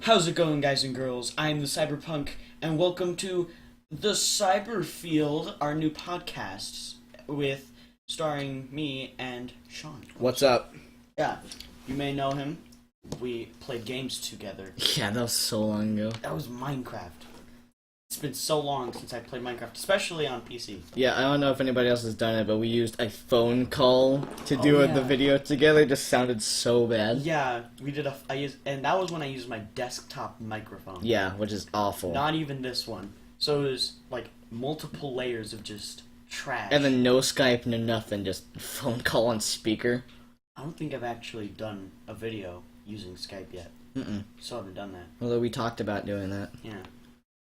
How's it going, guys and girls? I'm the Cyberpunk, and welcome to the CyberField, our new podcast with starring me and Sean. What's up? Yeah, you may know him. We played games together. Yeah, that was so long ago. That was Minecraft. It's been so long since I played Minecraft, especially on PC. Yeah, I don't know if anybody else has done it, but we used a phone call to do the video together. It just sounded so bad. Yeah, we did and that was when I used my desktop microphone. Yeah, which is awful. Not even this one. So it was like multiple layers of just trash. And then no Skype, no nothing, just phone call on speaker. I don't think I've actually done a video using Skype yet. Still haven't done that. Although we talked about doing that. Yeah.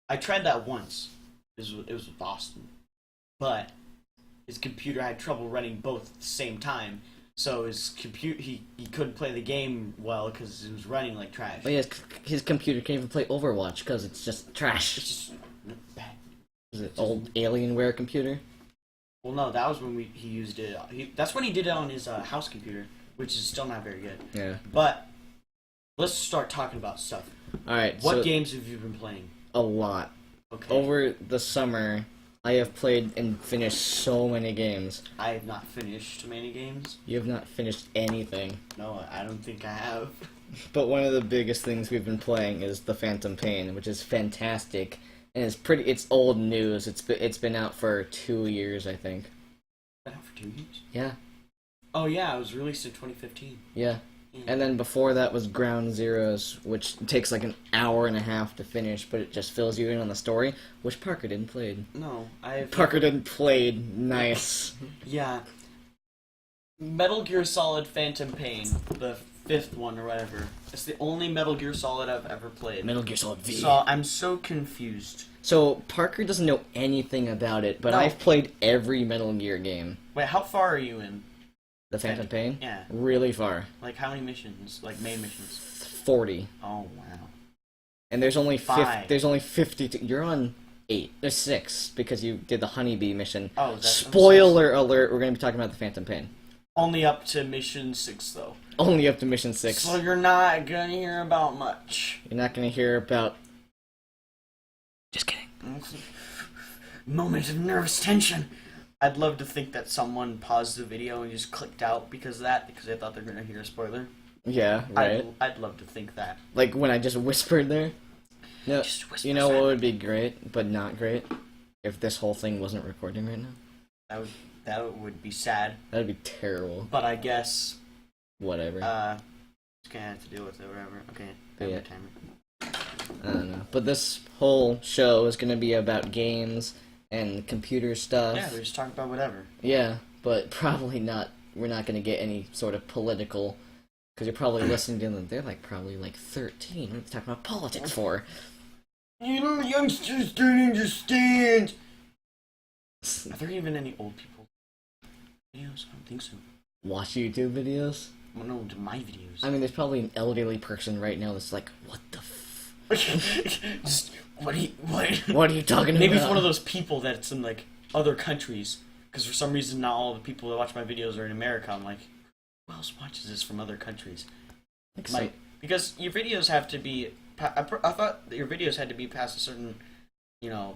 I tried that once. It was with Boston. But his computer had trouble running both at the same time. So his he couldn't play the game well because it was running like trash. But yeah, his computer can't even play Overwatch because it's just trash. It's just bad. Is it old Alienware computer? Well, no, that was when he used it. That's when he did it on his house computer, which is still not very good. Yeah. But let's start talking about stuff. Alright, What games have you been playing? A lot. Okay. Over the summer, I have played and finished so many games. I have not finished many games. You have not finished anything. No, I don't think I have. But one of the biggest things we've been playing is The Phantom Pain, which is fantastic. And it's old news. It's been out for 2 years, I think. Been out for 2 years? Yeah. Oh yeah, it was released in 2015. Yeah. And then before that was Ground Zeroes, which takes like an hour and a half to finish, but it just fills you in on the story, which Parker didn't play. No, Parker didn't play. Nice. Yeah. Metal Gear Solid Phantom Pain, the 5th one or whatever. It's the only Metal Gear Solid I've ever played. Metal Gear Solid V. So I'm so confused. So Parker doesn't know anything about it, but No. I've played every Metal Gear game. Wait, how far are you in? The Phantom Pain? Yeah. Really far. Like how many missions? Like main missions? 40. Oh wow. And there's only 5. There's only 52. You're on 8. There's 6 because you did the honeybee mission. Oh, that's Spoiler alert! We're gonna be talking about the Phantom Pain. Only up to mission 6 though. Only up to mission 6. So you're not gonna hear about much. You're not gonna hear about. Just kidding. Moment of nervous tension. I'd love to think that someone paused the video and just clicked out because of that, because they thought they were gonna hear a spoiler. Yeah, right. I'd love to think that. Like when I just whispered there. No, Just whisper you know what silently. would be great, but not great, if this whole thing wasn't recording right now. That would be sad. That'd be terrible. But I guess Whatever. just gonna have to deal with it. Whatever. Okay. Yeah. Timer. I don't know. But this whole show is gonna be about games and computer stuff. Yeah, we just talk about whatever. Yeah, but probably not. We're not going to get any sort of political, because you're probably listening to them. They're probably 13. What are they talking about politics for? You know, youngsters don't understand. Are there even any old people videos? I don't think so. Watch YouTube videos? Well, no, to my videos. I mean, there's probably an elderly person right now that's like, what the Just what? What are you talking about? Maybe it's one of those people that's in like other countries. Because for some reason, not all the people that watch my videos are in America. I'm like, who else watches this from other countries? Because your videos have to be. I thought that your videos had to be past a certain, 10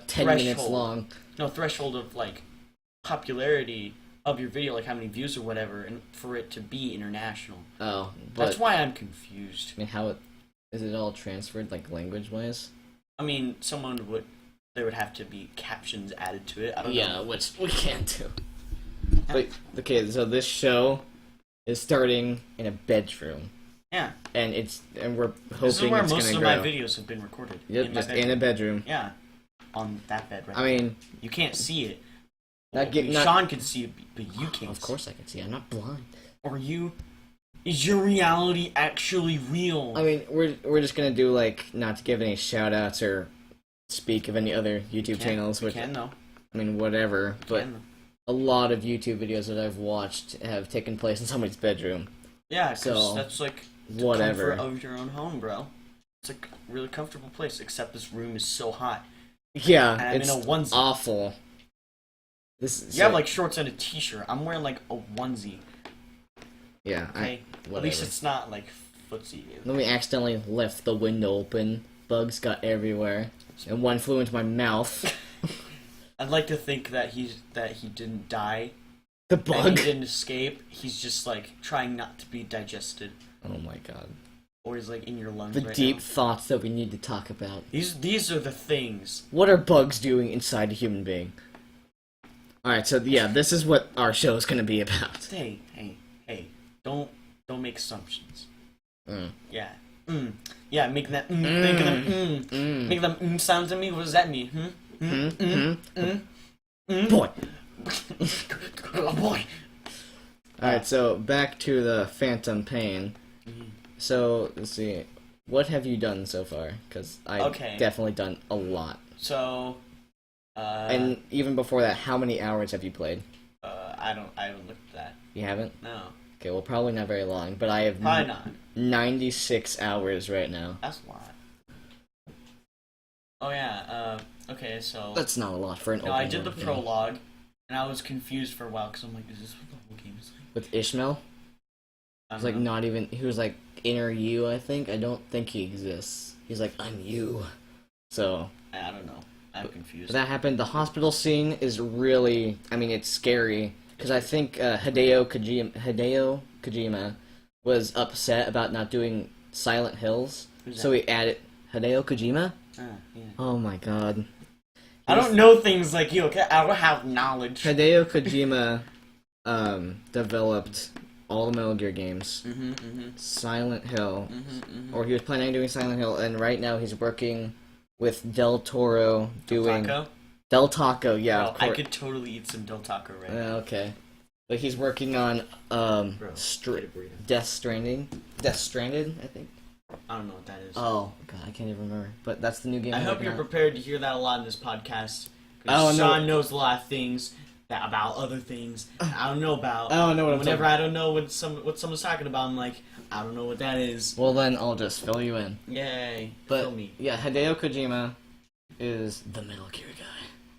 threshold. minutes long. No, threshold of like popularity of your video, like how many views or whatever, and for it to be international. Oh, but That's why I'm confused. I mean, is it all transferred language-wise? I mean, there would have to be captions added to it. I don't know. Yeah, which we can't do. But okay, so this show is starting in a bedroom. Yeah. And we're hoping This is where it's most gonna of grow. my videos have been recorded. Yep, just in a bedroom. Yeah. On that bed right I mean, You can't see it. not Sean can see it, but you can't. Of course I can see. I'm not blind. Is your reality actually real? I mean, we're just gonna do not to give any shout outs or speak of any other YouTube channels. We can though. I mean, whatever. But Can. a lot of YouTube videos that I've watched have taken place in somebody's bedroom. Yeah, because So, that's the whatever. comfort of your own home, bro. It's a really comfortable place, except this room is so hot. Yeah, And I'm it's in a onesie. awful. You have shorts and a t-shirt. I'm wearing a onesie. Yeah, Okay, whatever. at least it's not footsie. Then we accidentally left the window open. Bugs got everywhere, and one flew into my mouth. I'd like to think that he didn't die. The bug? That he didn't escape. He's just like trying not to be digested. Oh my god. Or he's like in your lungs The right deep now. thoughts that we need to talk about. These are the things. What are bugs doing inside a human being? Alright, so yeah, this is what our show is going to be about. Hey. Don't make assumptions. Yeah. Yeah, make that make them sound to me. What does that mean? Boy. Oh boy. Alright, so back to the Phantom Pain. So, let's see. What have you done so far? Because I've definitely done a lot. So, and even before that, how many hours have you played? I haven't looked at that. You haven't? No. Okay, well, probably not very long, but I have probably not. 96 hours right now. That's a lot. Oh yeah. Okay, so that's not a lot for an open I did the game. prologue, and I was confused for a while because I'm like, is this what the whole game is like? With Ishmael? He's like not even. He was like inner you, I think. I don't think he exists. He's like, I'm you. So. I don't know. I'm confused. That happened. The hospital scene is really. I mean, it's scary because I think Hideo Kojima was upset about not doing Silent Hills, so he added Hideo Kojima. Yeah. Oh my god. I don't know things like you. Okay, I don't have knowledge. Hideo Kojima developed all the Metal Gear games, Silent Hill, or he was planning on doing Silent Hill, and right now he's working with Del Toro doing Del Taco. Yeah, I could totally eat some Del Taco right now. Okay, but he's working on Death Stranded, I think. I don't know what that is. Oh god, I can't even remember. But that's the new game. I hope you're prepared to hear that a lot in this podcast. Oh, Sean knows a lot of things about other things I don't know about. I don't know what Whenever I don't know what someone's talking about, I'm like, I don't know what that is. Well, then I'll just fill you in. Yay! But fill me. Yeah, Hideo Kojima is the Metal Gear guy.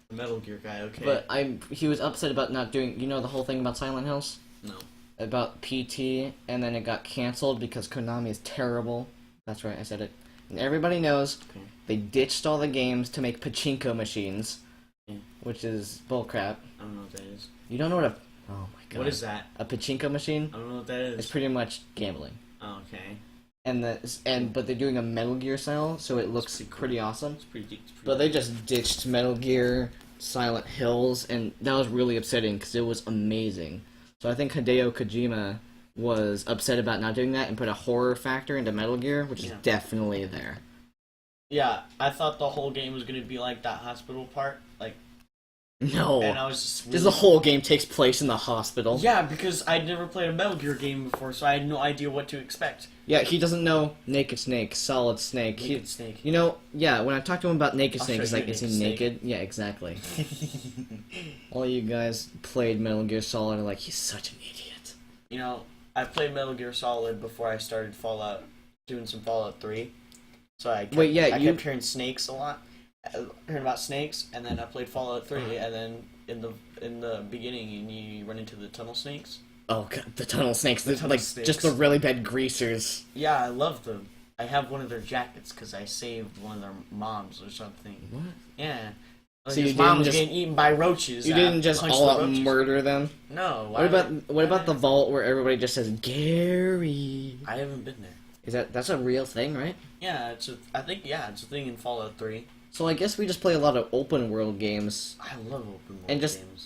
The Metal Gear guy, okay. But he was upset about not doing. You know the whole thing about Silent Hills? No. About PT, and then it got canceled because Konami is terrible. That's right, I said it. And everybody knows they ditched all the games to make pachinko machines, which is bullcrap. I don't know what that is. You don't know what a... Oh my god. What is that? A pachinko machine? I don't know what that is. It's pretty much gambling. Oh, okay. But they're doing a Metal Gear style, so it looks pretty awesome. It's pretty but they just ditched Metal Gear, Silent Hills, and that was really upsetting because it was amazing. So I think Hideo Kojima was upset about not doing that and put a horror factor into Metal Gear, which is definitely there. Yeah, I thought the whole game was going to be like that hospital part, like... No. And I was just really... Because the whole game takes place in the hospital. Yeah, because I'd never played a Metal Gear game before, so I had no idea what to expect. Yeah, he doesn't know Naked Snake, Solid Snake. Naked Snake. You know, yeah, when I talk to him about Naked Snake, he's like, is he Snake. naked? Yeah, exactly. All you guys played Metal Gear Solid and are like, he's such an idiot. You know, I played Metal Gear Solid before I started doing some Fallout 3. So I kept hearing snakes a lot. Hearing about snakes, and then I played Fallout 3, and then in the beginning you run into the tunnel snakes. Oh god, the tunnel snakes. Just the really bad greasers. Yeah, I love them. I have one of their jackets because I saved one of their moms or something. What? Yeah. So his mom was getting eaten by roaches. You didn't just all out murder them? No. What about the vault where everybody just says Gary? I haven't been there. That's a real thing, right? Yeah, I think it's a thing in Fallout 3. So I guess we just play a lot of open world games. I love open world games.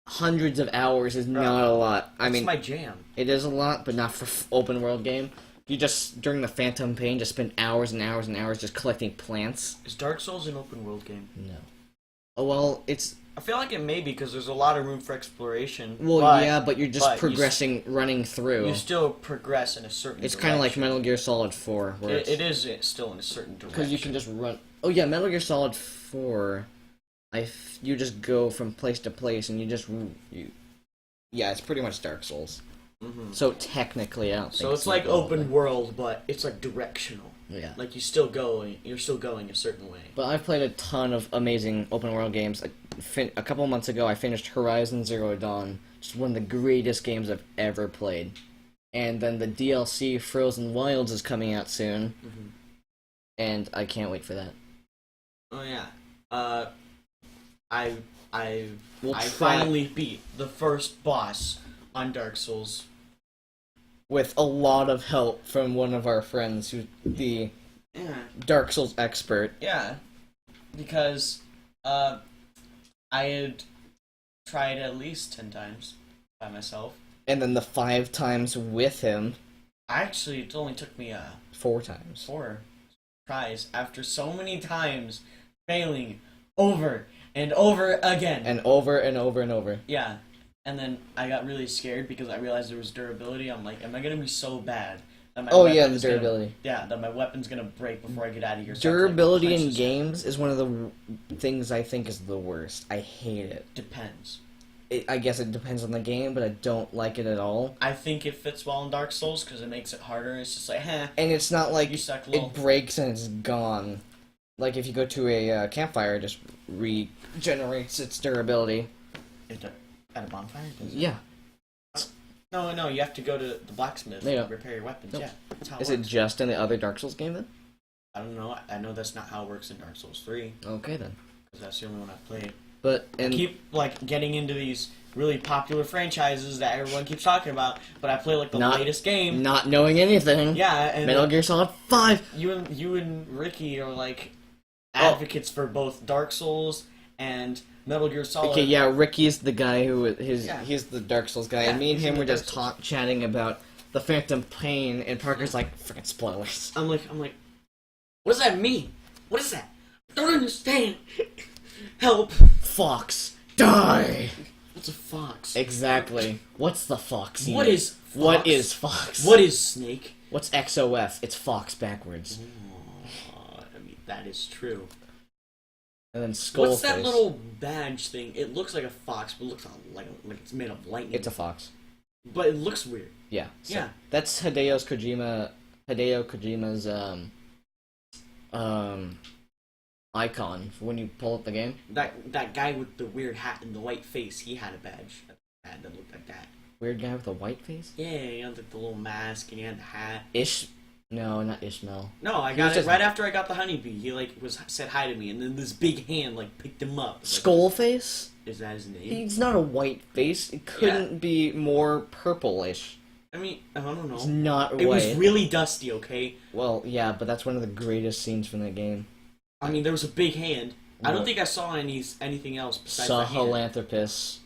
Hundreds of hours is not a lot. I mean, my jam. It is a lot, but not for open world game. You just, during the Phantom Pain, just spend hours and hours and hours just collecting plants. Is Dark Souls an open world game? No. Oh, well, it's... I feel like it may be, because there's a lot of room for exploration. Well, but you're just progressing, running through. You still progress in a certain direction. It's kind of like Metal Gear Solid 4. Where it is still in a certain direction. Because you can just run... Oh, yeah, Metal Gear Solid 4... you just go from place to place, and you just... Yeah, it's pretty much Dark Souls. Mm-hmm. So technically, I don't think so it's like open world, but it's like directional. Yeah. Like you're still going a certain way. But I've played a ton of amazing open world games. A couple months ago, I finished Horizon Zero Dawn. Just one of the greatest games I've ever played. And then the DLC Frozen Wilds is coming out soon, and I can't wait for that. Oh yeah. I We'll finally beat the first boss on Dark Souls with a lot of help from one of our friends who's the Dark Souls expert. Yeah, because I had tried at least 10 times by myself. And then the 5 times with him. Actually, it only took me 4 times. 4 tries after so many times failing over and over again. And over and over and over. Yeah. And then I got really scared because I realized there was durability. I'm like, am I going to be so bad that my the durability. that my weapon's going to break before I get out of here. So durability in games is one of the things I think is the worst. I hate it. Depends. I guess it depends on the game, but I don't like it at all. I think it fits well in Dark Souls because it makes it harder. It's just like, And it's not like you suck, it breaks and it's gone. Like if you go to a campfire, it just regenerates its durability. At a bonfire? Yeah. No, you have to go to the blacksmith and repair your weapons. Nope. Yeah, that's how Is it just in the other Dark Souls game then? I don't know. I know that's not how it works in Dark Souls 3. Okay then. Because that's the only one I've played. But I keep getting into these really popular franchises that everyone keeps talking about, but I play the latest game, not knowing anything. Yeah, and Metal Gear Solid 5. You and Ricky are advocates for both Dark Souls and Metal Gear Solid. Okay, yeah, Ricky's the guy he's the Dark Souls guy, and me and him were just chatting about the Phantom Pain, and Parker's like, freaking spoilers. I'm like, what does that mean? What is that? I don't understand. Help. Fox. Die. What's a fox? Exactly. What's the fox? What is fox? What is fox? What is snake? What's XOF? It's fox backwards. Oh, I mean, that is true. And then Skullface. What's that little badge thing? It looks like a fox, but it looks like it's made of lightning. It's a fox. But it looks weird. Yeah. So yeah. That's Hideo Kojima's icon for when you pull up the game. That guy with the weird hat and the white face, he had a badge that looked like that. Weird guy with a white face? Yeah, he had the little mask and he had the hat. No, not Ishmael. No, I got it right after I got the honeybee. He said hi to me, and then this big hand picked him up. Skullface? Is that his name? He's not a white face. It couldn't be more purplish. I mean, I don't know. It's not white. It was really dusty, okay? Well, yeah, but that's one of the greatest scenes from the game. I mean, there was a big hand. I don't think I saw anything else besides the hand. Sahelanthropus.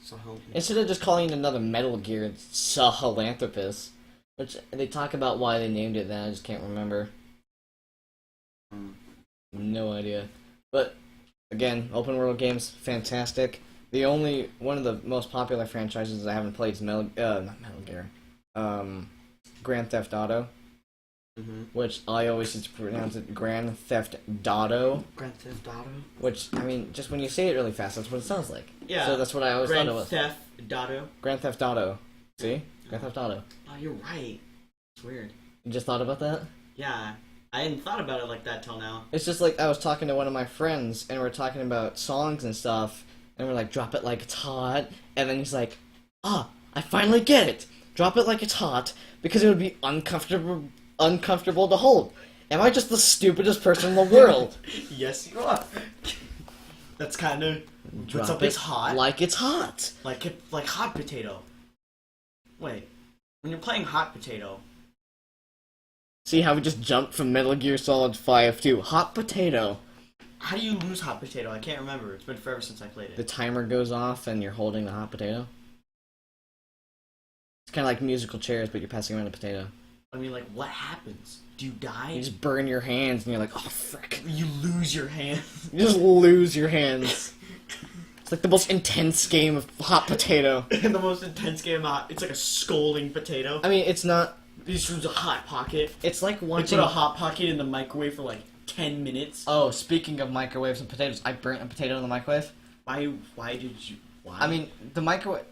Instead of just calling it another Metal Gear, it's Sahelanthropus. Which, they talk about why they named it that, I just can't remember. No idea. But, again, open world games, fantastic. One of the most popular franchises I haven't played is not Metal Gear. Grand Theft Auto. Which I always used to pronounce it Grand Theft Auto. Grand Theft Auto? Which, I mean, just when you say it really fast, that's what it sounds like. Yeah. So that's what I always thought it was. Grand Theft Auto? Grand Theft Auto. See? Grand Theft Auto. Oh, you're right. It's weird. You just thought about that? Yeah. I hadn't thought about it like that till now. It's just like I was talking to one of my friends, and we're talking about songs and stuff, and we're like, drop it like it's hot, and then he's like, I finally get it! Drop it like it's hot, because it would be uncomfortable to hold. Am I just the stupidest person in the world? Yes, you are. That's kind of... What's up, it it's hot. Like it's hot. Like hot potato. Wait. When you're playing hot potato... See how we just jumped from Metal Gear Solid 5 to hot potato. How do you lose hot potato? I can't remember. It's been forever since I played it. The timer goes off and you're holding the hot potato. It's kind of like musical chairs, but you're passing around a potato. I mean, what happens? Do you die? You just burn your hands and you're like, oh, frick. You lose your hands. You just lose your hands. It's like the most intense game of hot potato. The most intense game of hot... It's like a scolding potato. I mean, it's not... You just use a Hot Pocket. It's like watching... You put a Hot Pocket in the microwave for 10 minutes. Oh, speaking of microwaves and potatoes, I burnt a potato in the microwave. Why did you... Why? I mean, the microwave...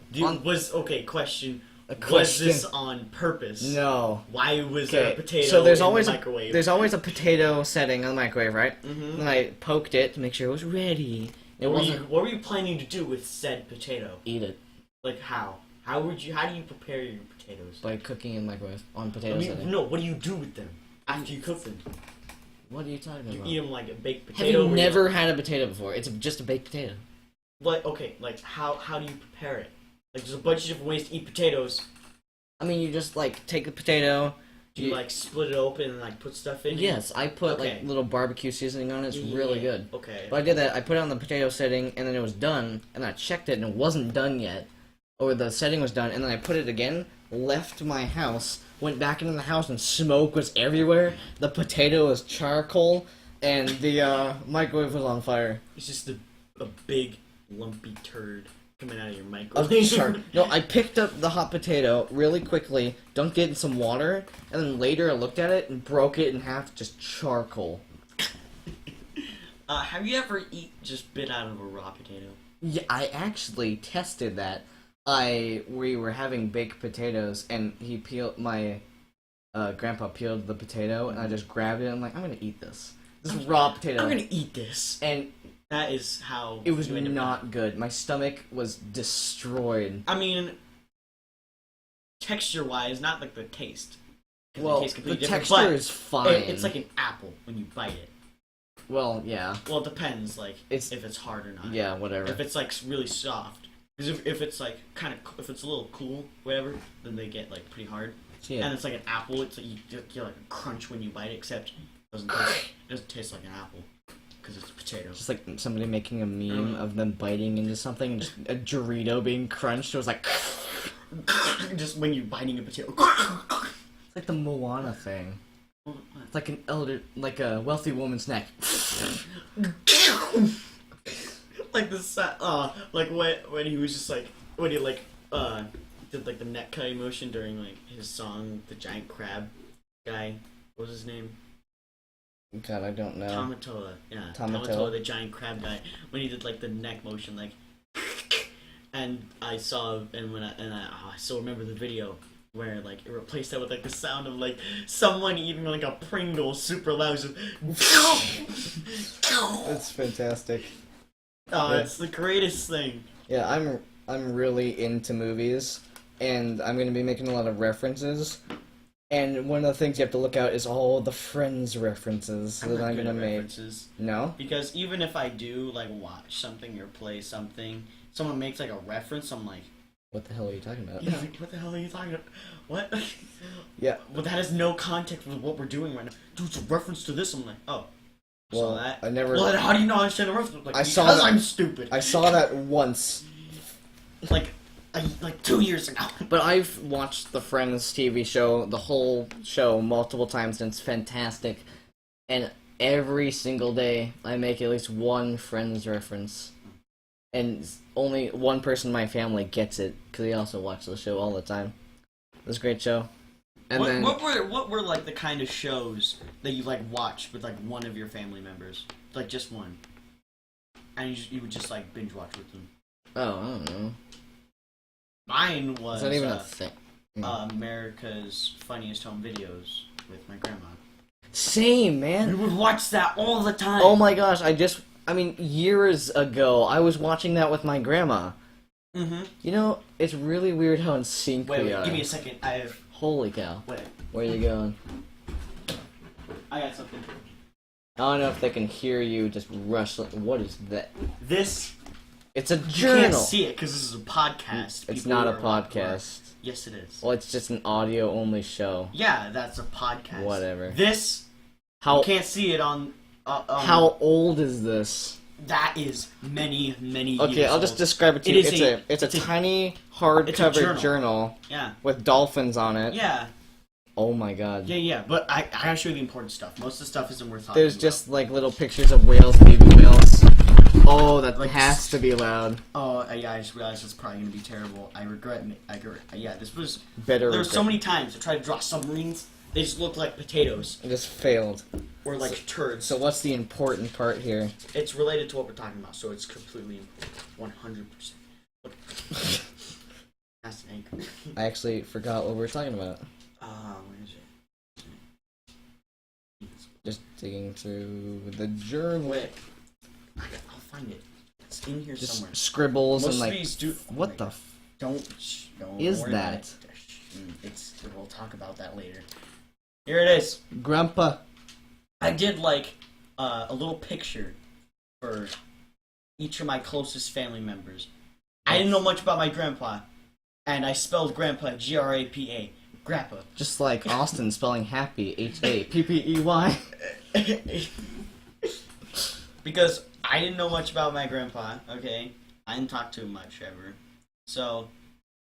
Question. Was this on purpose? No. Why was there a potato so there's in always the microwave? There's always a potato setting on the microwave, right? Mm-hmm. And I poked it to make sure it was ready. What were you planning to do with said potato? Eat it. How? How do you prepare your potato? potatoes? By cooking in microwave on I potatoes. mean, no. What do you do with them after you cook them? What are you talking You about? eat them like a baked Have potato. you never had a potato before? It's just a baked potato. Like, okay, like how do you prepare it? Like, there's a bunch of different ways to eat potatoes. I mean, you just like take the potato. Do you like split it open and like put stuff in it? Yes, I put Okay. like little barbecue seasoning on it. It's really good. Okay. But I did that. I put it on the potato setting, and then it was done. And I checked it, and it wasn't done yet, or the setting was done. And then I put it again. Left my house. Went back into the house, and smoke was everywhere. The potato was charcoal, and the microwave was on fire. It's just a big lumpy turd coming out of your microwave. Sure. No, I picked up the hot potato really quickly, dunked it in some water, and then later I looked at it and broke it in half, just charcoal. Have you ever just bit out of a raw potato? Yeah, I actually tested that. We were having baked potatoes, and my grandpa peeled the potato, and I just grabbed it, and I'm like, I'm gonna eat this. This is raw potato. I'm gonna eat this. And that is how it was not good. My stomach was destroyed. I mean, texture-wise, not like the taste. Well, the texture is fine. It's like an apple when you bite it. Well, yeah. Well, it depends, like, if it's hard or not. Yeah, whatever. If it's, like, really soft. Because if it's, like, if it's a little cool, whatever, then they get, like, pretty hard. Yeah. And it's like an apple. It's like you get, like, a crunch when you bite it, except it doesn't taste like an apple. Because it's a potato. Just like somebody making a meme of them biting into something, and just a Dorito being crunched. It was like... just when you're biting a potato. It's like the Moana thing. It's like a wealthy woman's neck. Like this, like when he was just like, when he like, did like the neck cutting motion during like his song, the giant crab guy. What was his name? God, I don't know. Tamatoa, yeah. Tamatoa, the giant crab guy. When he did like the neck motion, like, and I saw, and I still remember the video where like it replaced that with like the sound of like someone eating like a Pringle super loud. That's fantastic. Oh, yeah. It's the greatest thing. Yeah, I'm really into movies, and I'm gonna be making a lot of references. And one of the things you have to look out is all the Friends references that I'm gonna make. References. No? Because even if I do like watch something or play something, someone makes like a reference, I'm like, what the hell are you talking about? Yeah, like, what the hell are you talking about? What? Yeah. Well, that has no context with what we're doing right now. Dude, it's a reference to this. I'm like, oh. Well, saw that. I never. Well, then how do you know I understand the reference? Like, because I'm stupid. I saw that once. Like 2 years ago. But I've watched the Friends TV show, the whole show, multiple times, and it's fantastic. And every single day, I make at least one Friends reference. And only one person in my family gets it, because they also watch the show all the time. It's a great show. And what were like the kind of shows that you like watch with like one of your family members, like just one, and you would just like binge watch with them? Oh, I don't know. Mine was it's not even a thing. America's Funniest Home Videos with my grandma. Same, man. We would watch that all the time. Oh my gosh, years ago, I was watching that with my grandma. Mm-hmm. You know, it's really weird how in sync we are. Give me a second. Holy cow. Wait. Where are you going? I got something. I don't know if they can hear you just rustling. What is that? It's a journal. You can't see it because this is a podcast. It's not a podcast. Yes, it is. Well, it's just an audio-only show. Yeah, that's a podcast. Whatever. You can't see it on... how old is this? That is many years Okay, I'll just describe it to you. It's a tiny hardcover journal. Yeah. With dolphins on it. Yeah. Oh my god. Yeah, but I gotta show you the important stuff. Most of the stuff isn't worth talking about. There's just like little pictures of whales, baby whales. Oh, that has to be loud. Oh, yeah, I just realized it's probably gonna be terrible. I regret. Yeah, this was... Better. There were so many times I tried to draw submarines. They just look like potatoes. It just failed. Or like turds. So what's the important part here? It's related to what we're talking about, so it's completely important. 100%. Look. That's an anchor. I actually forgot what we were talking about. Where is it? Just digging through the journal. Wait. I'll find it. It's in here just somewhere. Scribbles Most and like... of these do... What the... Don't is that? We'll talk about that later. Here it is. Grandpa. I did like a little picture for each of my closest family members. I didn't know much about my grandpa, and I spelled grandpa Grapa. Grandpa. Just like Austin spelling happy, Happey. Because I didn't know much about my grandpa, okay? I didn't talk to him much ever. So,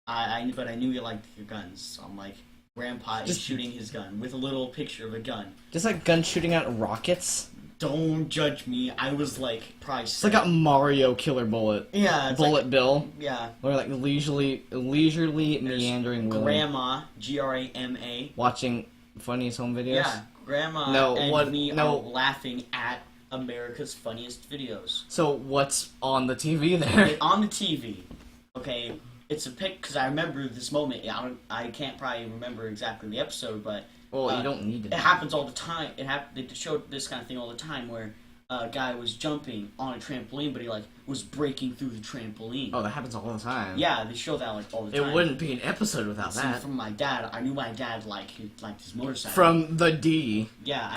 but I knew he liked guns. So I'm like, Grandpa is shooting his gun with a little picture of a gun. Just like gun shooting out rockets? Don't judge me. I was like, probably It's like a Mario killer bullet. Yeah. It's bullet like, bill. Yeah. Or like leisurely meandering Willie. Grandma, Grama. Watching Funniest Home Videos? Yeah. Grandma and me are laughing at America's Funniest Videos. So what's on the TV there? On the TV, okay, it's a pic, because I remember this moment. I can't probably remember exactly the episode, but... Well, you don't need to. It happens all the time. They show this kind of thing all the time, where a guy was jumping on a trampoline, but he, like, was breaking through the trampoline. Oh, that happens all the time. Yeah, they show that, like, all the time. It wouldn't be an episode without that. From my dad, I knew my dad liked his motorcycle. From the D. Yeah,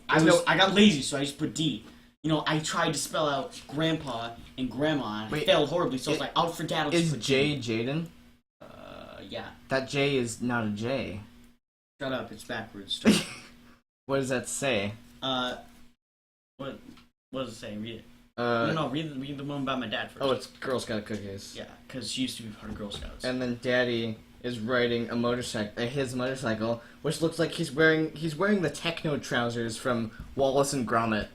I got lazy, so I just put D. You know, I tried to spell out Grandpa and Grandma, and I failed horribly, so I was like, out for Dad. Is J Jaden? Yeah. That J is not a J. Shut up, it's backwards. What does that say? What does it say? Read it. No, read the one about my dad first. Oh, it's Girl Scout cookies. Yeah, because she used to be part of Girl Scouts. And then Daddy is riding a motorcycle, his motorcycle, which looks like he's wearing the techno trousers from Wallace and Gromit.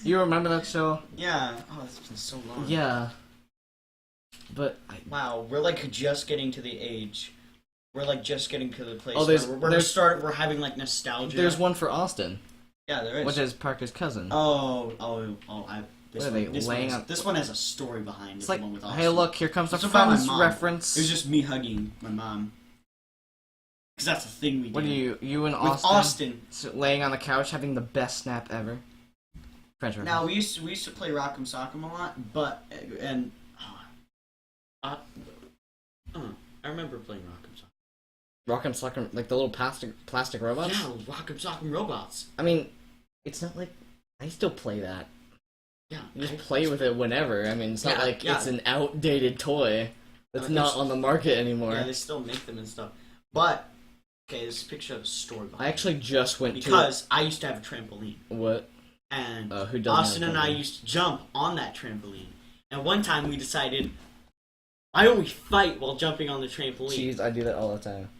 You remember that show? Yeah. Oh, it's been so long. Yeah. But wow, we're like just getting to the age. We're like just getting to the place. Oh, we're having like nostalgia. There's one for Austin. Yeah, there is. Which is Parker's cousin. This one has a story behind it. It's like, one with Austin. hey, look, here comes a Friends reference. It was just me hugging my mom. Because that's the thing we do. What are you and with Austin laying on the couch having the best snap ever? French reference. Now we used to play Rock'em Sock'em a lot, but I remember playing Rock'em Sock'em. Rock'em Sock'em, like the little plastic robots? Yeah, Rock'em Sock'em robots. I mean, it's not like I still play that. Yeah, you just play with it whenever. I mean, it's not like it's an outdated toy that's not on the market anymore. Yeah, they still make them and stuff. But okay, this picture of a story behind I actually just went because I used to have a trampoline. What? And who doesn't Austin and I used to jump on that trampoline. And one time we decided, why don't we fight while jumping on the trampoline? Jeez, I do that all the time.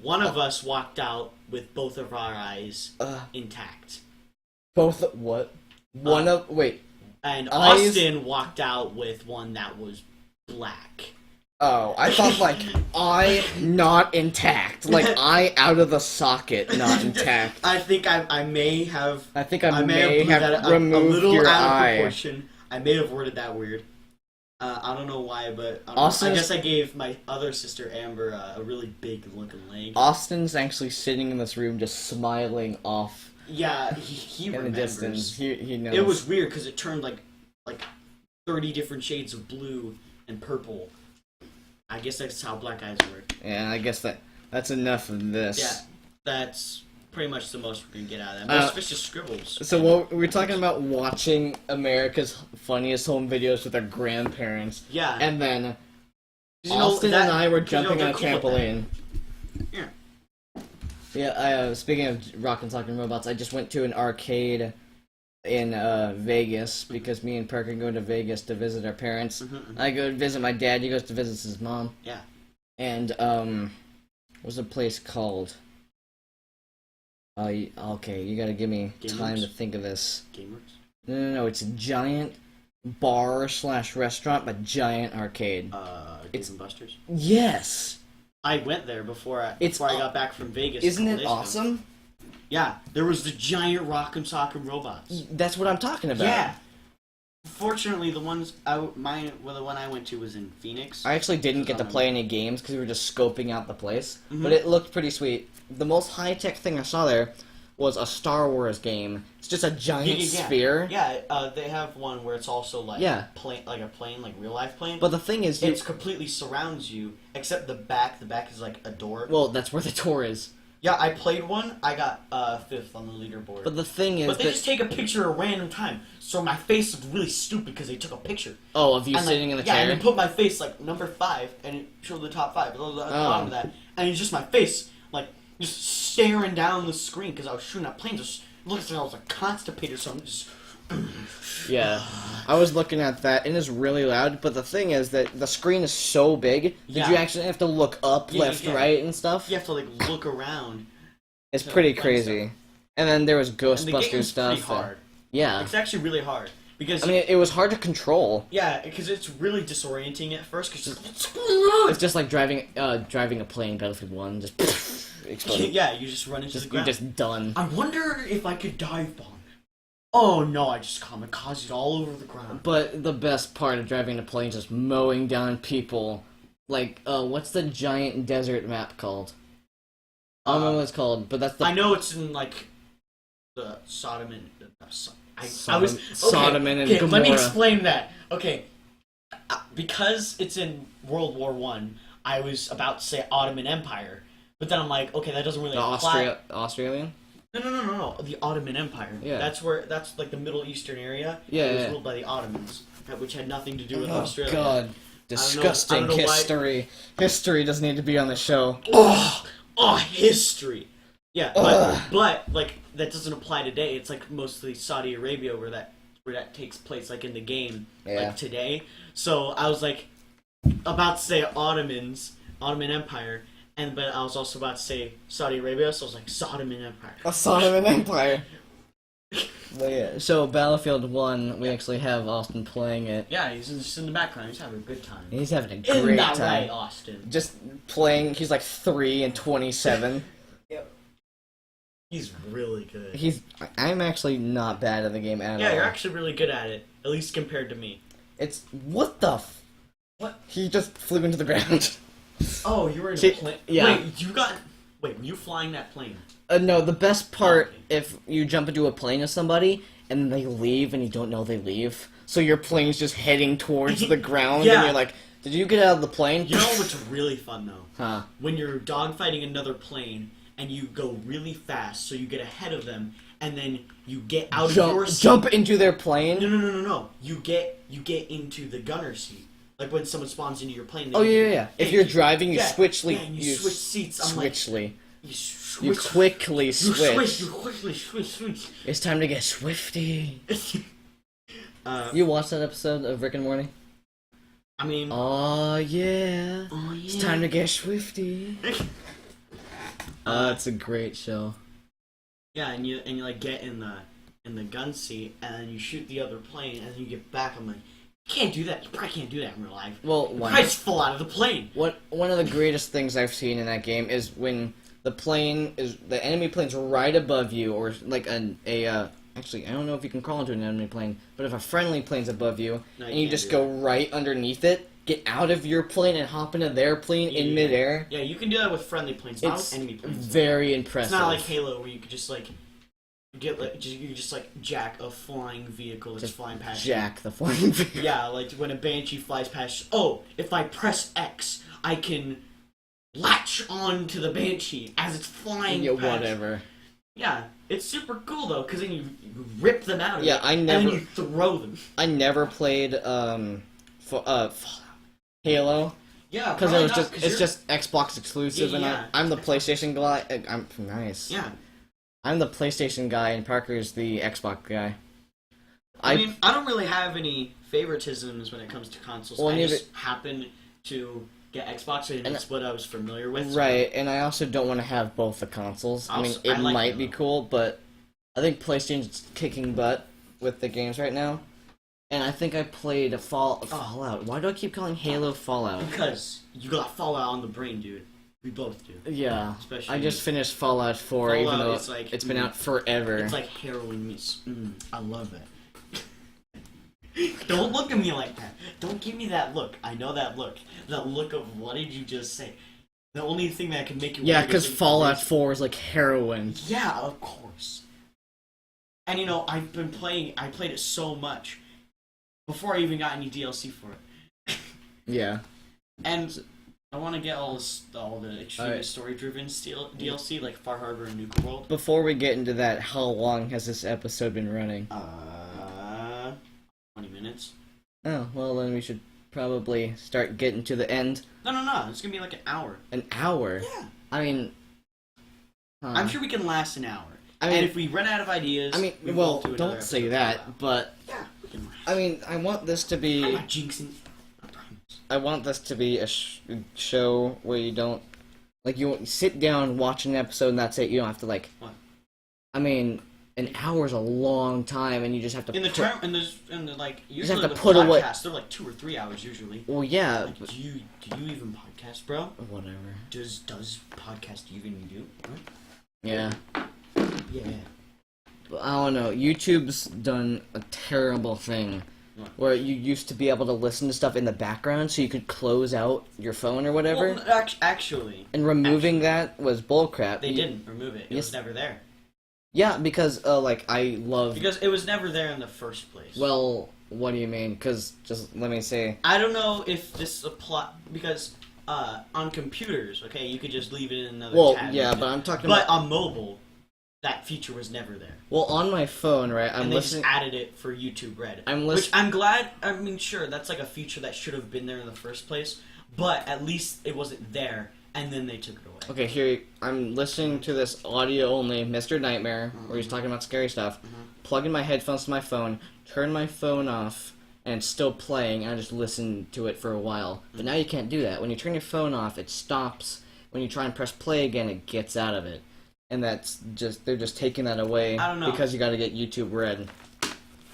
One of us walked out with both of our eyes intact. Both what? Wait. And Austin walked out with one that was black. Oh, I thought like eye not intact, like eye out of the socket, not intact. I think I may have. I think I may have removed a little your out of eye. proportion. I may have worded that weird. I don't know why, but I guess I gave my other sister Amber a really big looking leg. Austin's actually sitting in this room, just smiling off. Yeah, he in remembers. The distance. He knows. It was weird because it turned like 30 different shades of blue and purple. I guess that's how black eyes work. Yeah, I guess that's enough of this. Yeah, that's pretty much the most we're gonna get out of that. Most of it's just scribbles. So we're talking about watching America's Funniest Home Videos with our grandparents. Yeah. And then Austin and I were jumping on a trampoline. Yeah. Yeah, speaking of Rock'em Sock'em Robots, I just went to an arcade in Vegas because me and Parker go to Vegas to visit our parents. I go to visit my dad. He goes to visit his mom. Yeah. And what's the place called? Okay, you gotta give me time to think of this. GameWorks? No, it's a giant bar/restaurant, but giant arcade. Dave & Buster's? Yes. I went there before I got back from Vegas. Isn't it awesome? Yeah, there was the giant Rock'em Sock'em robots. That's what I'm talking about. Yeah. Fortunately, the one I went to was in Phoenix. I actually didn't get to play any games because we were just scoping out the place, but it looked pretty sweet. The most high-tech thing I saw there was a Star Wars game. It's just a giant sphere. Yeah, they have one where it's also like like a plane, like real life plane. But the thing is, it completely surrounds you, except the back. The back is like a door. Well, that's where the door is. Yeah, I played one. I got 5th on the leaderboard. But the thing is, they just take a picture at a random time, so my face looked really stupid because they took a picture. Oh, of you sitting in the chair. Yeah, and they put my face like number 5, and it showed the top 5. At the bottom of that, and it's just my face, like just staring down the screen because I was shooting at planes. Just looking like I was like constipated, so I'm just. Yeah, I was looking at that, and it's really loud, but the thing is that the screen is so big that you actually have to look up, left, right, and stuff. You have to, like, look around. It's pretty crazy. Stuff. And then there was Ghostbusters stuff. Pretty hard. Yeah. It's actually really hard. Because, I mean, it was hard to control. Yeah, because it's really disorienting at first, because it's just like driving a plane, Battlefield 1, just exploding. Yeah, you just run into the ground. You're just done. I wonder if I could dive bomb. Oh no, I just kamikazed all over the ground. But the best part of driving a plane is just mowing down people. Like, what's the giant desert map called? I don't know what it's called, but that's the... I know it's in, like, the Sodom and... Sodom and Gomorrah. Let me explain that. Okay, because it's in World War I, I was about to say Ottoman Empire, but then I'm like, okay, that doesn't really apply. Australian? No. The Ottoman Empire. Yeah. That's like the Middle Eastern area. Yeah. It was ruled by the Ottomans, which had nothing to do with Australia. Oh God, disgusting history. History doesn't need to be on the show. History. Yeah, but like that doesn't apply today. It's like mostly Saudi Arabia where that takes place, like in the game, like today. So I was like about to say Ottoman Empire. But I was also about to say Saudi Arabia, so I was like, Sodom and Empire. A Sodom and Empire. But yeah, so Battlefield 1, we actually have Austin playing it. Yeah, he's just in the background. He's having a good time. He's having a great time. Isn't that right, Austin? Just playing, he's like 3 and 27. Yep. He's really good. I'm actually not bad at the game at all. Yeah, you're actually really good at it, at least compared to me. It's, what the What? He just flew into the ground. Oh, you were in a plane? Yeah. Wait, were you flying that plane? No, the best part, if you jump into a plane with somebody, and they leave, and you don't know they leave, so your plane's just heading towards the ground, and you're like, did you get out of the plane? You know what's really fun, though? Huh? When you're dogfighting another plane, and you go really fast, so you get ahead of them, and then you get out of your seat. Jump into their plane? No. You get into the gunner seat. Like when someone spawns into your plane. Yeah. If you're driving, you switch switch seats. You quickly switch. You quickly switch. It's time to get swifty. You watched that episode of Rick and Morty? I mean... Oh yeah. It's time to get swifty. It's a great show. Yeah, and you like get in the gun seat, and then you shoot the other plane, and then you get back. I'm like... You can't do that. You probably can't do that in real life. Well, why? Probably just fall out of the plane. One of the greatest things I've seen in that game is when the enemy plane's right above you, or like actually, I don't know if you can crawl into an enemy plane, but if a friendly plane's above you, and you just go right underneath it, get out of your plane and hop into their plane in midair. Yeah, you can do that with friendly planes, not with enemy planes. Very impressive. It's not like Halo where you could just like jack a flying vehicle that's flying past you. Jack the flying vehicle. Yeah, like when a Banshee flies past. Oh, if I press X, I can latch on to the Banshee as it's flying past. Whatever. Yeah, it's super cool though, because then you rip them out of it, and then you throw them. I never played Halo. Yeah, because it's just Xbox exclusive, and I'm the PlayStation guy. I'm nice. Yeah. I'm the PlayStation guy, and Parker's the Xbox guy. I mean, I don't really have any favoritisms when it comes to consoles. I just happen to get Xbox, and it's what I was familiar with. Right, and I also don't want to have both the consoles. I mean, it might be cool, but I think PlayStation's kicking butt with the games right now. And I think I played Fallout. Why do I keep calling Halo Fallout? Because you got Fallout on the brain, dude. We both do. Yeah. Especially I just finished Fallout 4, even though it's been out forever. It's like heroin meets... I love it. Don't look at me like that. Don't give me that look. I know that look. That look of what did you just say? The only thing that can make you... Yeah, because Fallout 4 is like heroin. Yeah, of course. And you know, I played it so much before I even got any DLC for it. Yeah. And I want to get all the extremely story-driven DLC, like Far Harbor and Nuka World. Before we get into that, how long has this episode been running? 20 minutes. Oh, well then we should probably start getting to the end. No. It's gonna be like an hour. An hour? Yeah. I mean... I'm sure we can last an hour. I mean, and if we run out of ideas... I mean, well, don't say that, but... Yeah, we can last. I mean, I want this to be... I'm not jinxing... I want this to be a show where you don't... Like, you sit down, watch an episode, and that's it. You don't have to, like... What? I mean, an hour's a long time, and you just have to... usually have to with put podcasts, away... they're like 2 or 3 hours usually. Well, yeah. Like, do you even podcast, bro? Whatever. Does podcast even do? Huh? Yeah. Yeah. But I don't know. YouTube's done a terrible thing. What? Where you used to be able to listen to stuff in the background so you could close out your phone or whatever. Well, actually. And removing that was bullcrap. They didn't remove it. It was never there. Yeah, because, I love... Because it was never there in the first place. Well, what do you mean? Because, just let me say... I don't know if this applies... Because, on computers, okay, you could just leave it in another tab. Yeah, but I'm talking about... But on mobile, that feature was never there. Well, on my phone, right, and they just added it for YouTube Red. Which I'm glad... I mean, sure, that's like a feature that should have been there in the first place, but at least it wasn't there, and then they took it away. Okay, here, I'm listening to this audio-only Mr. Nightmare, where he's talking about scary stuff, plug in my headphones to my phone, turn my phone off, and it's still playing, and I just listen to it for a while. But now you can't do that. When you turn your phone off, it stops. When you try and press play again, it gets out of it. And that's just, they're just taking that away because you gotta get YouTube Red.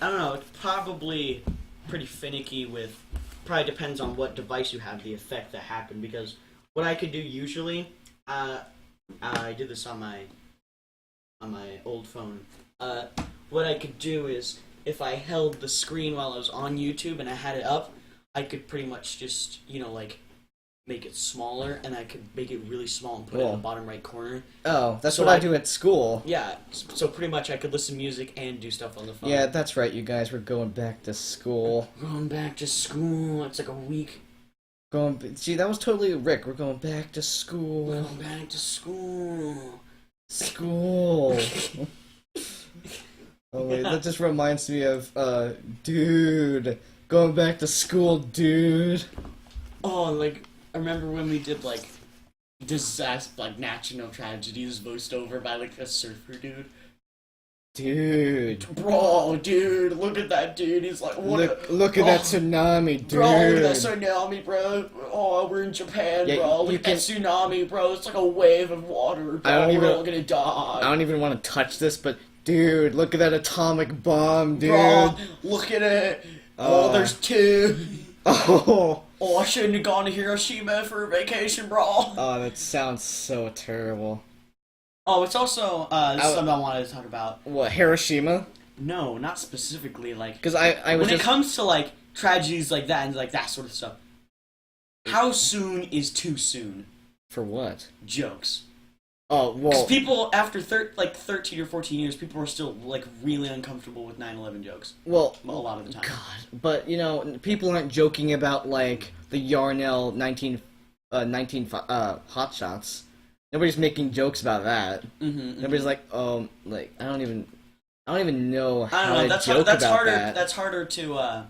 I don't know, it's probably pretty finicky with, probably depends on what device you have, the effect that happened, because what I could do usually, I did this on my old phone, what I could do is, if I held the screen while I was on YouTube and I had it up, I could pretty much just, like, make it smaller, and I could make it really small and put it in the bottom right corner. Oh, that's what I do at school. Yeah, so pretty much I could listen to music and do stuff on the phone. Yeah, that's right, you guys. We're going back to school. Going back to school. It's like a week. See, that was totally Rick. We're going back to school. We're going back to school. School. Oh, wait, that just reminds me of, dude. Going back to school, dude. Oh, like, I remember when we did, like, disaster, like, national tragedies voiced over by, like, a surfer dude. Dude. Bro, dude, look at that dude. He's like, what? Look at that tsunami, dude. Bro, look at that tsunami, bro. Oh, we're in Japan, bro. Look at that tsunami, bro. It's like a wave of water, bro. We're all gonna die. I don't even want to touch this, but, dude, look at that atomic bomb, dude. Bro, look at it. Oh, there's two. Oh, I shouldn't have gone to Hiroshima for a vacation, bro. Oh, that sounds so terrible. Oh, it's also, this is something I wanted to talk about. What, Hiroshima? No, not specifically, like... Because I was when it comes to, like, tragedies like that and, like, that sort of stuff, how soon is too soon? For what? Jokes. Oh, well... Because people, after, 13 or 14 years, people are still, like, really uncomfortable with 9/11 jokes. Well... A lot of the time. God, but, people aren't joking about, like, the Yarnell 19 hotshots. Nobody's making jokes about that. Nobody's like, I don't even know how to joke about that. That's harder to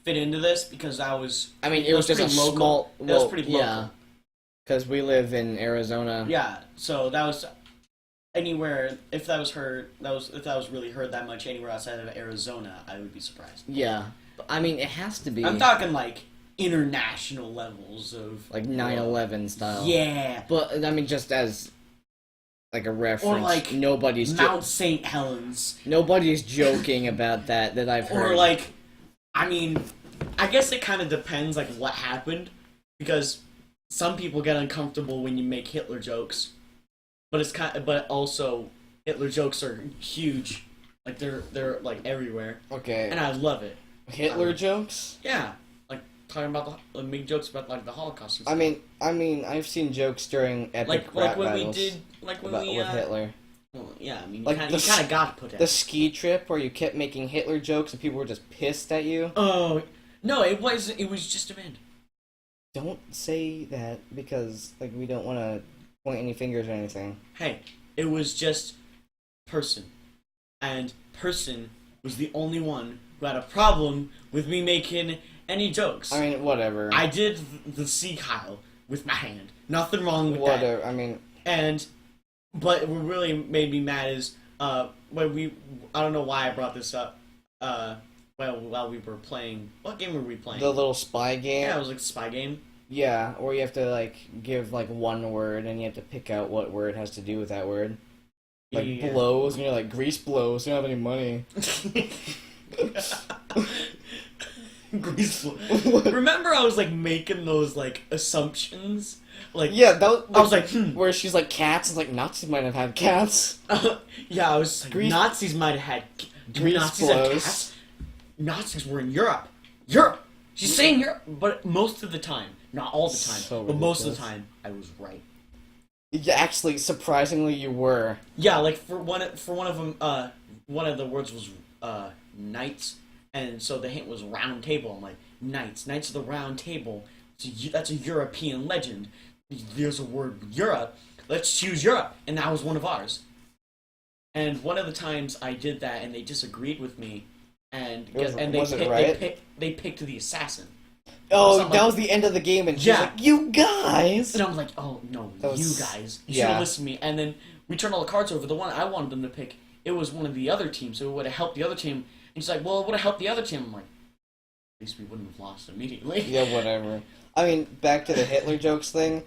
fit into this because I was. I mean, it was just a local. It was pretty local. Yeah, because we live in Arizona. Yeah, so that was anywhere. If that was really heard that much anywhere outside of Arizona, I would be surprised. Yeah, I mean, it has to be. I'm talking like international levels of like 9/11 style. Yeah, but I mean, just as like a reference, or like nobody's Mount St. Helens. Nobody's joking about that I've heard. Or like, I mean, I guess it kind of depends like what happened because some people get uncomfortable when you make Hitler jokes, but also Hitler jokes are huge, like they're like everywhere. Okay, and I love it. Hitler jokes? Yeah. Talking about make jokes about like the Holocaust. Or something. I mean, I've seen jokes during epic rap when battles we did, like when with Hitler. Well, yeah, I mean, Like you kind of got to put that. The ski trip where you kept making Hitler jokes and people were just pissed at you. Oh no, it was just a man. Don't say that because like we don't want to point any fingers or anything. Hey, it was just person, and person was the only one who had a problem with me making any jokes. I mean, whatever. I did the sea Kyle with my hand. Nothing wrong with whatever. that. I mean, but what really made me mad is when I don't know why I brought this up. While we were playing, what game were we playing? the little spy game. Yeah, it was like a spy game. Yeah, or you have to like give like one word and you have to pick out what word has to do with that word. Like Yeah. blows, and you're like grease blows. You don't have any money. Grease. Remember, I was like making those like assumptions. Like Yeah, that was, I was like, where she's like cats. It's like Nazis might have had cats. yeah, I was like, Grease- Nazis might have had. Do Grease Nazis have blows. cats? Nazis were in Europe. Europe. She's saying Europe, but most of the time, not all the time, So but most of the ridiculous. time, I was right. Yeah, actually, surprisingly, you were. Yeah, like for one of them, one of the words was knights, and so the hint was round table. I'm like, knights of the round table. That's a European legend. There's a word Europe. Let's choose Europe, and that was one of ours. And one of the times I did that, and they disagreed with me, and they picked the assassin. Oh, Something that like- was the end of the game, and she's Yeah. like, "You guys." And I'm like, oh no, That was- you guys, you should have yeah. listened to me. And then we turned all the cards over. The one I wanted them to pick, it was one of the other teams, so it would have helped the other team. And she's like, well, it would have helped the other team. I'm like, at least we wouldn't have lost immediately. Yeah, whatever. I mean, back to the Hitler jokes thing.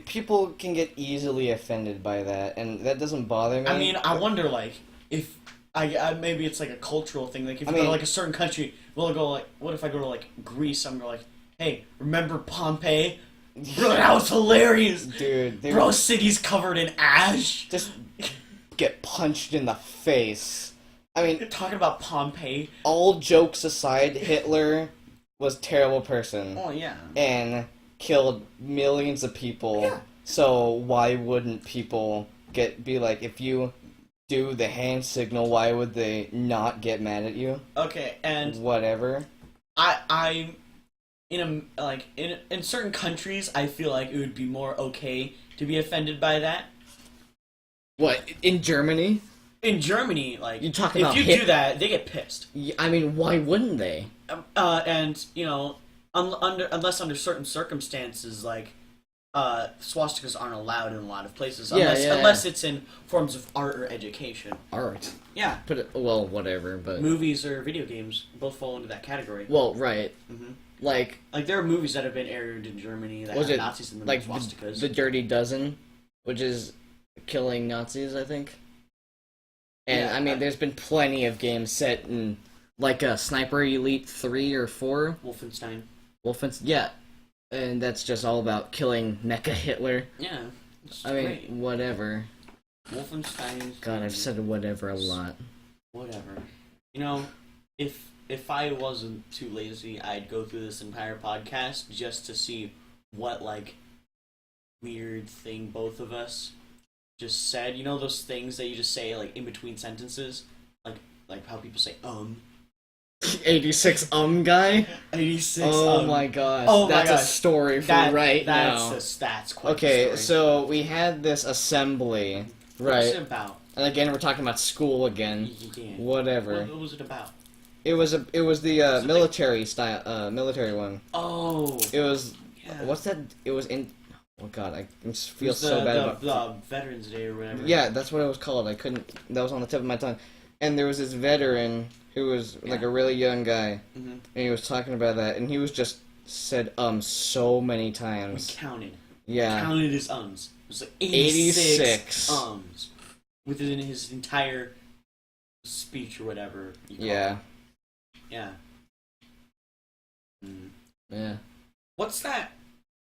People can get easily offended by that, and that doesn't bother me. I mean, I wonder, like, if I maybe it's like a cultural thing. Like, if you go to like a certain country, we'll go like, what if I go to like Greece? I'm going like, hey, remember Pompeii? Bro, that was hilarious. Dude, they Bro, city's covered in ash. just get punched in the face. I mean, You're talking about Pompeii. all jokes aside, Hitler was a terrible person Oh yeah. and killed millions of people. Yeah. So why wouldn't people be like, if you do the hand signal, why would they not get mad at you? Okay, and Whatever. I in certain countries, I feel like it would be more okay to be offended by that. What, in Germany? In Germany, like, You're talking if about you Hit- do that, they get pissed. I mean, why wouldn't they? And unless under certain circumstances, like swastikas aren't allowed in a lot of places, unless it's in forms of art or education. Art. Yeah, Well, whatever, but... movies or video games both fall into that category. Well, right. hmm Like, Like there are movies that have been aired in Germany that was have it Nazis in them, like swastikas. the Dirty Dozen, which is killing Nazis, I think. And, Yeah, I mean, there's been plenty of games set in, like, Sniper Elite 3 or 4. Wolfenstein. Yeah. And that's just all about killing Mecha Hitler. Yeah, it's I great. mean, whatever. Wolfenstein. God, I've said whatever a lot. Whatever. You know, if I wasn't too lazy, I'd go through this entire podcast just to see what like weird thing both of us just said. You know those things that you just say like in between sentences, like how people say 86 guy? 86. Oh my gosh. Oh my that's gosh. a story for That's now. That's quite Okay, the story. so we had this assembly, What's it right? about? And again, we're talking about school again. Yeah. Whatever. What was it about? It was the military style, military one. Oh. It was Yeah. what's that? It was in. Oh God, I just It feel was so bad about. the Veterans Day or whatever. Yeah, that's what it was called. I couldn't. That was on the tip of my tongue. And there was this veteran who was like a really young guy, Mm-hmm. and he was talking about that, and he was just said so many We times. counted. Yeah. Counted his ums. It was like 86 86 ums within his entire speech or whatever. You call Yeah. it. Yeah. Mm. Yeah. What's that?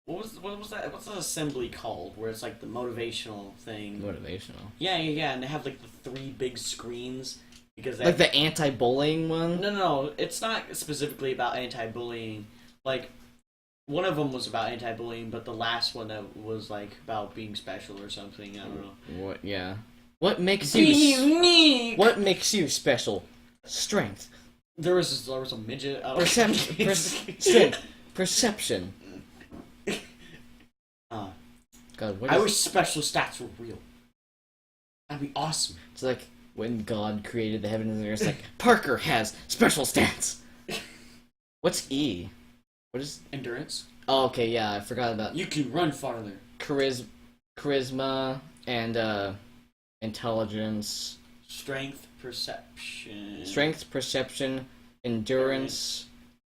What was that? What's that assembly called? Where it's like the motivational thing. Motivational. Yeah, and they have like the 3 big screens because they Like the anti-bullying one. No, it's not specifically about anti-bullying. Like, one of them was about anti-bullying, but the last one that was like about being special or something. I don't know. What? Yeah. What makes you unique? What makes you special? Strength. There was a midget. Perception. Strength. Perception. God, I wish special stats were real. That'd be awesome. It's like when God created the heavens and the earth. It's like Parker has special stats. What's E? What is endurance? Oh, okay, yeah, I forgot about. You can run farther. Charisma and intelligence. Strength, perception. Strength, perception, endurance,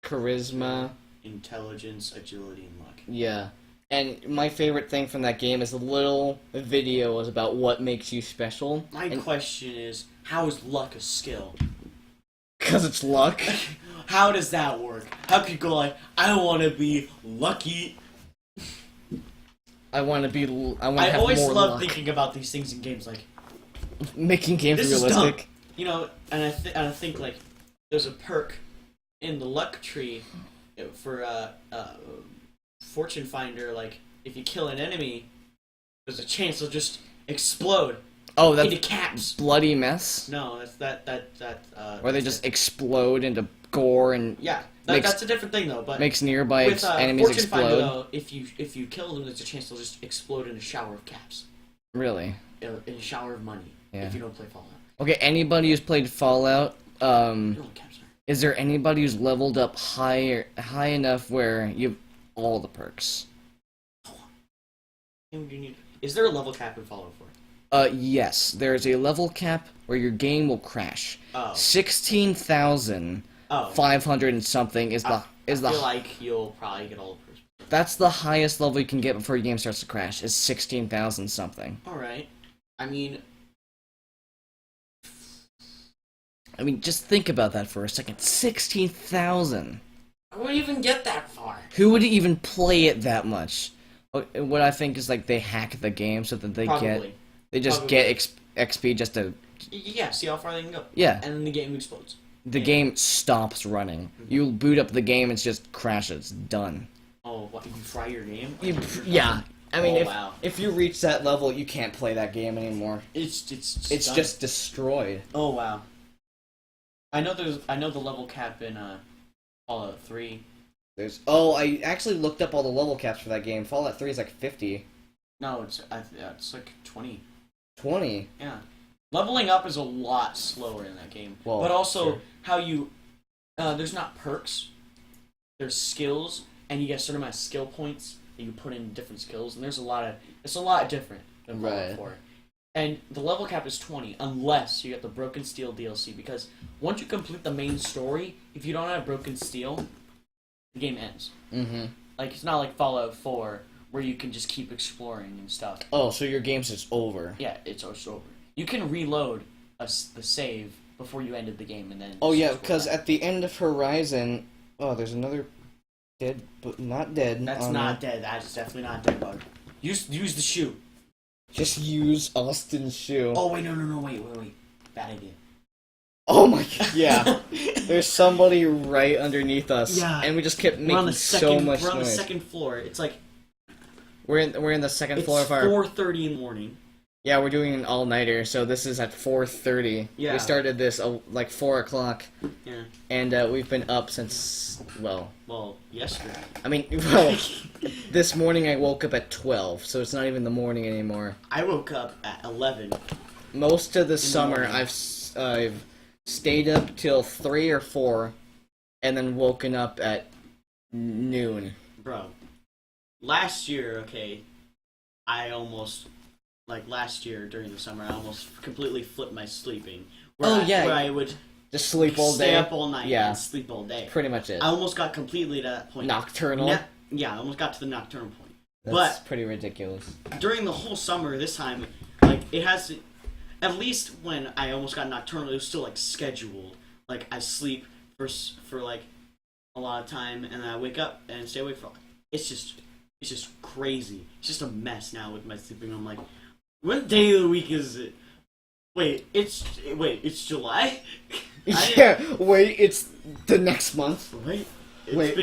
charisma, intelligence, agility, and luck. Yeah. And my favorite thing from that game is the little video was about what makes you special. My question is, how is luck a skill? Because it's luck. How does that work? How could you go like, I want to be lucky? I want to have more luck. I always love thinking about these things in games, like making games this realistic. Is dumb. You know, and I think like there's a perk in the luck tree for Fortune Finder. Like if you kill an enemy, there's a chance they'll just explode. Oh, that's into caps. Bloody mess. No, that's that. Or they just explode into gore and yeah. That's a different thing though. But makes nearby with, enemies Fortune explode. Finder, though, if you kill them, there's a chance they'll just explode in a shower of caps. Really? In a shower of money. Yeah. If you don't play Fallout. Okay, anybody who's played Fallout, You know what caps are. is there anybody who's leveled up high enough where you have all the perks? Is there a level cap in Fallout 4? Yes. There's a level cap where your game will crash. Oh. 16,500 and something is the I feel like you'll probably get all the perks. That's the highest level you can get before your game starts to crash. Is 16,000 something. All right. I mean, just think about that for a second. 16,000. I wouldn't even get that far. Who would even play it that much? What I think is like they hack the game so that they Probably. get XP just to Yeah, see how far they can go. Yeah. And then the game explodes. The game stops running. Mm-hmm. You boot up the game, it's just crashes. Done. Oh, what? You fry your game? Yeah. I mean, wow. if you reach that level, you can't play that game anymore. It's done. just destroyed. Oh wow. I know the level cap in Fallout 3. I actually looked up all the level caps for that game. Fallout 3 is like 50. No, it's like 20. 20? Yeah. Leveling up is a lot slower in that game. Well, but also sure. how you there's not perks. There's skills, and you get a certain amount of skill points that you put in different skills, and it's a lot different than Fallout 4. And the level cap is 20, unless you get the Broken Steel DLC, because once you complete the main story, if you don't have Broken Steel, the game ends. Mm-hmm. Like, it's not like Fallout 4, where you can just keep exploring and stuff. Oh, so your game's just over. Yeah, it's over. You can reload the save before you ended the game, and then... Oh, yeah, because at the end of Horizon... Oh, there's another dead, but not dead. That's not dead. That's definitely not dead, bug. Use the shoe. Just use Austin's shoe. Oh, wait, no, wait. Bad idea. Oh my god, yeah. There's somebody right underneath us. Yeah. And we just kept making so much noise. We're on the second floor. It's like... We're in the second floor of our... It's 4:30 in the morning. Yeah, we're doing an all-nighter, so this is at 4:30. Yeah. We started this like 4 o'clock. Yeah. And we've been up since, well, yesterday. I mean, this morning I woke up at 12, so it's not even the morning anymore. I woke up at 11. Most of the summer, I've stayed up till 3 or 4, and then woken up at noon. Bro, last year, last year during the summer, I almost completely flipped my sleeping. Where I would just sleep all day, stay up all night, and sleep all day. Pretty much it. I almost got completely to that point. Nocturnal. Yeah, I almost got to the nocturnal point. That's pretty ridiculous. During the whole summer, this time, like it has, at least when I almost got nocturnal, it was still like scheduled. Like I sleep for like a lot of time, and then I wake up and stay awake for. It's just crazy. It's just a mess now with my sleeping. I'm like, what day of the week is it? It's July? It's the next month. Wait,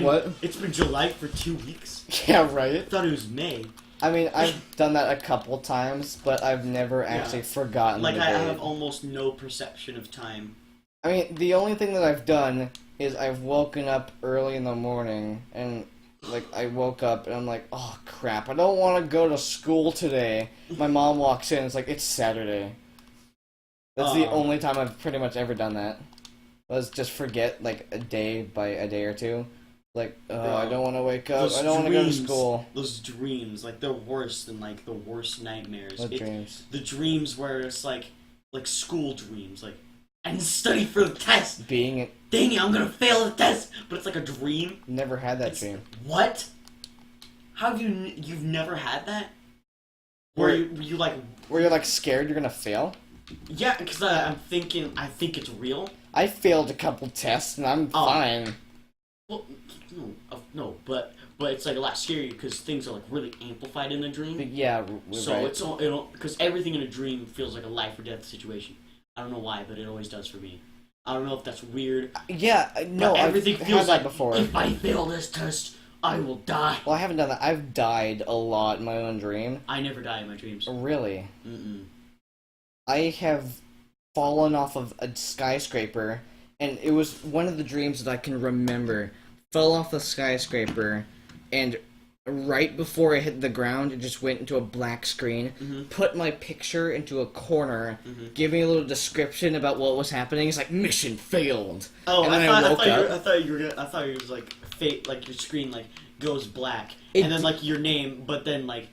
what? It's been July for 2 weeks. Yeah, right. I thought it was May. I mean, I've done that a couple times, but I've never actually forgotten Like, the I date. have almost no perception of time. I mean, the only thing that I've done is I've woken up early in the morning, and, like, I woke up, and I'm like, oh, crap, I don't want to go to school today. My mom walks in, and it's like, it's Saturday. That's the only time I've pretty much ever done that. Was just forget, like, a day by a day or two. Like, I don't want to wake up, I don't want to go to school. Those dreams, like, they're worse than, like, the worst nightmares. What dreams? The dreams where it's, like school dreams, like, I didn't study for the test! Dang it, I'm gonna fail the test! But it's like a dream. Never had that dream. What? How have you've never had that? Where you like... Where you're, like, scared you're gonna fail? Yeah, because I think it's real. I failed a couple tests, and I'm fine. Well, no, but it's like a lot scarier because things are like really amplified in a dream. Yeah, so right. it's all because everything in a dream feels like a life or death situation. I don't know why, but it always does for me. I don't know if that's weird. Yeah, no, everything I've feels had that like before. If I fail this test, I will die. Well, I haven't done that. I've died a lot in my own dream. I never die in my dreams. Really? Mm-mm. I have fallen off of a skyscraper, and it was one of the dreams that I can remember. Fell off the skyscraper, and right before I hit the ground, it just went into a black screen. Mm-hmm. Put my picture into a corner, Mm-hmm. giving a little description about what was happening. It's like, mission failed. Oh, and then I woke up. thought you was like fate, like your screen like goes black, and then like your name, but then like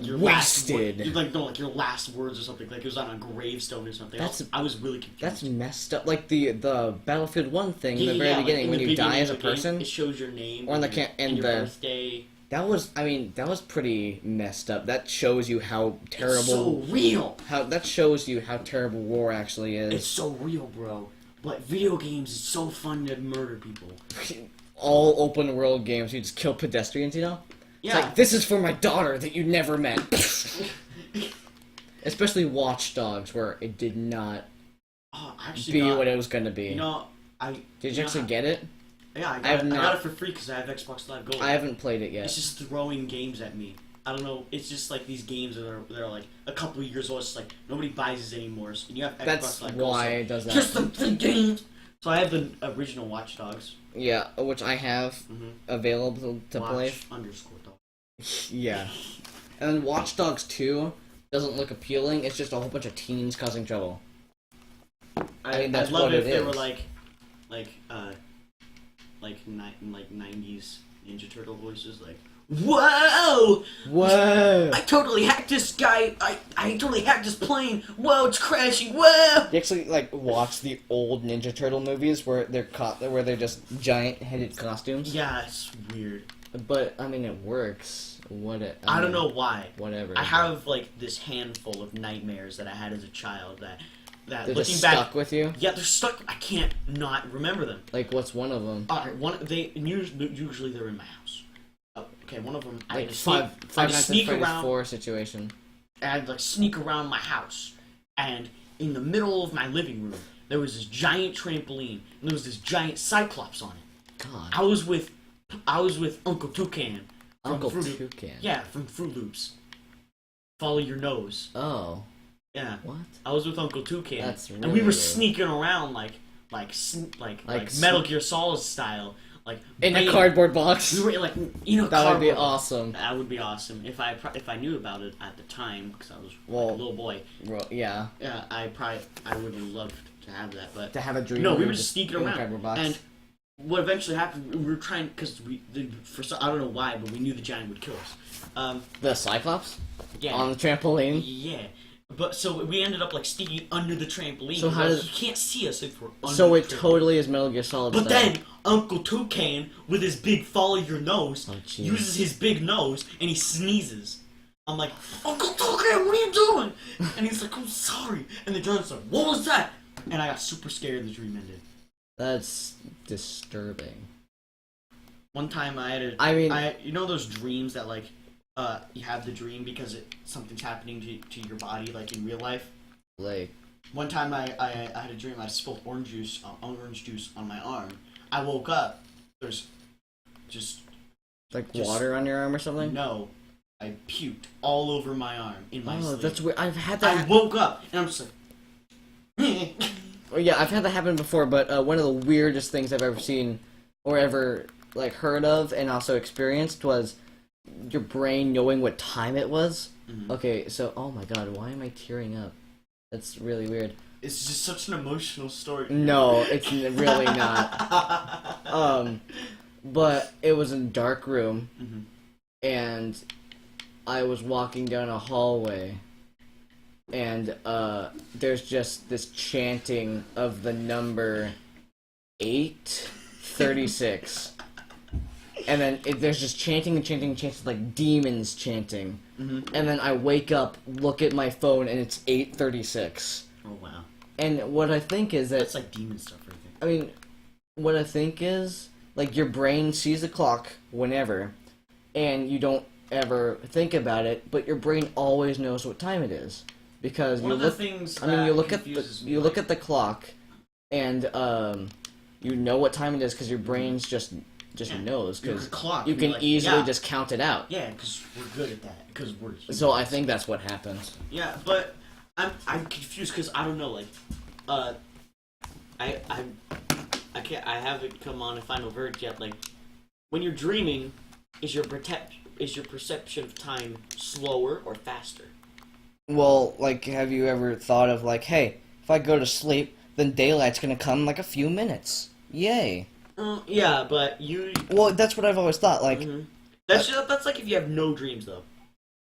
your wasted. like your last words or something. Like it was on a gravestone or something. I was really confused. That's messed up. Like the Battlefield 1 thing in the very beginning, like when you die as a game, person, it shows your name or and your birthday. That was pretty messed up. That shows you how terrible. It's so real. That shows you how terrible war actually is. It's so real, bro. But video games, it's so fun to murder people. All open world games, you just kill pedestrians, you know? Yeah. It's like, this is for my daughter that you never met. Especially Watch Dogs, where it did not be what it was going to be. You know, Did you actually get it? Yeah, I got it for free because I have Xbox Live Gold. I haven't played it yet. It's just throwing games at me. I don't know. It's just like these games that are like a couple of years old. It's like nobody buys it anymore. So you have Xbox Live Gold. That's why it does that. Just the games. So I have the original Watch Dogs. Yeah, which I have available to play. _dog. Yeah. And then Watch Dogs 2 doesn't look appealing. It's just a whole bunch of teens causing trouble. I mean, that's I'd love what it if it they is. were like 90s Ninja Turtle voices, like, whoa! Whoa! I totally hacked this guy! I totally hacked this plane! Whoa, it's crashing! Whoa! You actually watch the old Ninja Turtle movies where they're just giant-headed costumes. Yeah, it's weird. But I mean, it works. I don't know why. Whatever. I have this handful of nightmares that I had as a child that they're looking just back, stuck with you. Yeah, they're stuck. I can't not remember them. Like, what's one of them? Usually they're in my house. Okay, one of them. I had to Five Nights at Freddy's 4 situation. I had to sneak around my house, and in the middle of my living room, there was this giant trampoline, and there was this giant Cyclops on it. God. I was with Uncle Toucan. Uncle Toucan. Yeah, from Fruit Loops. Follow your nose. Oh. Yeah. What? I was with Uncle Toucan. That's really and we were weird. sneaking around like Metal Gear Solid style, in a cardboard box. We were that would be awesome. That would be awesome if I knew about it at the time because I was a little boy. Well, yeah. Yeah, I would have loved to have that, but to have a dream. No, we were just sneaking in a around, cardboard box. and what eventually happened, we were trying because I don't know why, but we knew the giant would kill us. The Cyclops? Yeah. On the trampoline? Yeah. But so we ended up sneaking under the trampoline. So how does he can't see us if we're under So the it trampoline. totally is Metal Gear Solid But style. then Uncle Toucan with his big follow your nose uses his big nose and he sneezes. I'm like, Uncle Toucan, what are you doing? And he's like, I'm sorry. And the giant's like, what was that? And I got super scared and the dream ended. That's disturbing. One time you know those dreams that you have the dream because something's happening to your body in real life. One time I had a dream I spilled orange juice on my arm. I woke up. There's just water on your arm or something. No, I puked all over my arm in my sleep. That's weird. I've had that. I woke up and I'm just like. Well, yeah, I've had that happen before, but one of the weirdest things I've ever seen or ever like heard of and also experienced was your brain knowing what time it was. Mm-hmm. Okay, so oh my god, why am I tearing up? That's really weird. It's just such an emotional story. No, it's really not. But it was in a dark room, mm-hmm. and I was walking down a hallway, and there's just this chanting of the number 836. And then there's just chanting and chanting and chanting, like demons chanting. Mm-hmm. And then I wake up, look at my phone, and it's 8:36. Oh, wow. And what I think is that... That's like demon stuff, right there. I mean, what I think is, like, your brain sees the clock whenever, and you don't ever think about it, but your brain always knows what time it is. Because you look at the clock, and you know what time it is because your brain's just knows, because you can easily just count it out. Yeah, because we're good at that. Because we're humans. So I think that's what happens. Yeah, but I'm confused because I don't know. Like, I haven't come on a final verdict yet. Like, when you're dreaming, is your perception of time slower or faster? Well, like, have you ever thought of like, hey, if I go to sleep, then daylight's gonna come in like a few minutes. Yay. Yeah, but you... Well, that's what I've always thought, like... Mm-hmm. That's like if you have no dreams, though.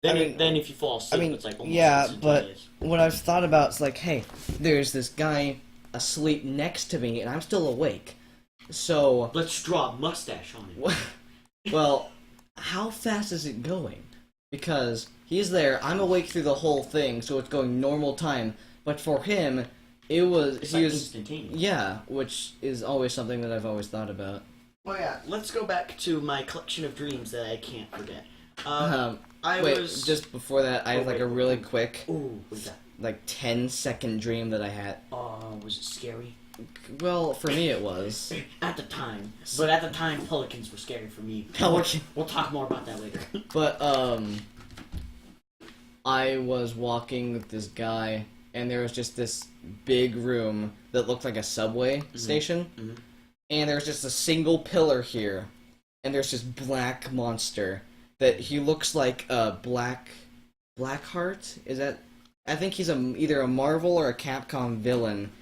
Then then if you fall asleep, it's like almost yeah, but what I've thought about is like, hey, there's this guy asleep next to me, and I'm still awake. So... Let's draw a mustache on him. Well, how fast is it going? Because he's there, I'm awake through the whole thing, so it's going normal time. But for him... It's instantaneous. Yeah, which is always something that I've always thought about. Well, yeah, let's go back to my collection of dreams that I can't forget. Just before that, I had like a really quick, what's that? Like 10-second dream that I had. Was it scary? Well, for me it was. At the time. But at the time, pelicans were scary for me. We'll talk more about that later. But, I was walking with this guy, and there was just this big room that looked like a subway station. Mm-hmm. And there's just a single pillar here. And there's this black monster that he looks like a Blackheart? Is that... I think he's either a Marvel or a Capcom villain.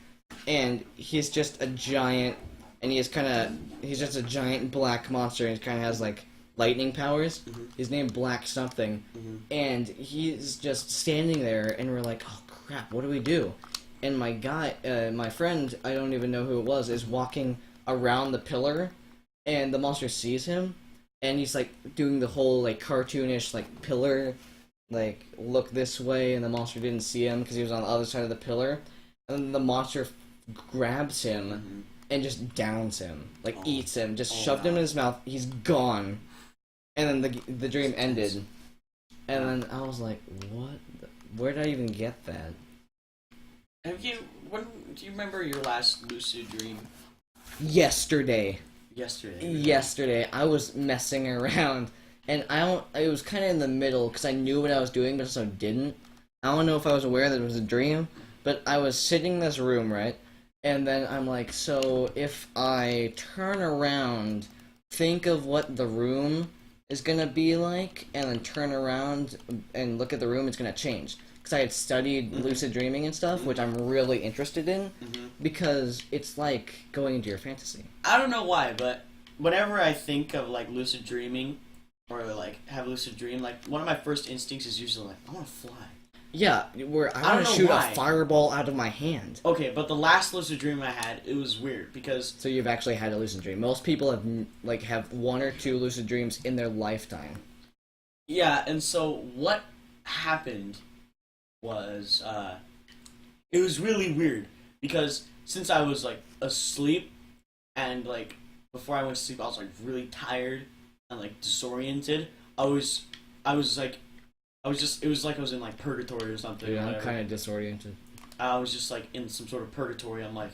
And he's just a giant... And he's just a giant black monster, and he kind of has, like, lightning powers. Mm-hmm. He's named Black something. Mm-hmm. And he's just standing there, and we're like, oh, crap, what do we do? And my friend, I don't even know who it was, is walking around the pillar, and the monster sees him, and he's, like, doing the whole, like, cartoonish, like, pillar, like, look this way, and the monster didn't see him because he was on the other side of the pillar, and then the monster grabs him and just downs him, like, eats him, just shoved him in his mouth, he's gone, and then the dream ended, and then I was like, what? Where did I even get that? Do you remember your last lucid dream? Yesterday. Yesterday. I was messing around, and it was kind of in the middle, because I knew what I was doing, but also didn't. I don't know if I was aware that it was a dream, but I was sitting in this room, right? And then I'm like, so if I turn around, think of what the room is gonna be like, and then turn around and look at the room, it's gonna change. Because I had studied lucid dreaming and stuff, which I'm really interested in, because it's like going into your fantasy. I don't know why, but whenever I think of, like, lucid dreaming, or, like, have a lucid dream, like, one of my first instincts is usually, like, I want to fly. Yeah, where I want to shoot a fireball out of my hand. Okay, but the last lucid dream I had, it was weird, because... So you've actually had a lucid dream. Most people have one or two lucid dreams in their lifetime. Yeah, and so what happened was, it was really weird, because since I was, like, asleep, and, like, before I went to sleep, I was, like, really tired and, like, disoriented. It was like I was in, like, purgatory or something. Yeah, I'm kind of disoriented. I was just, like, in some sort of purgatory. I'm like...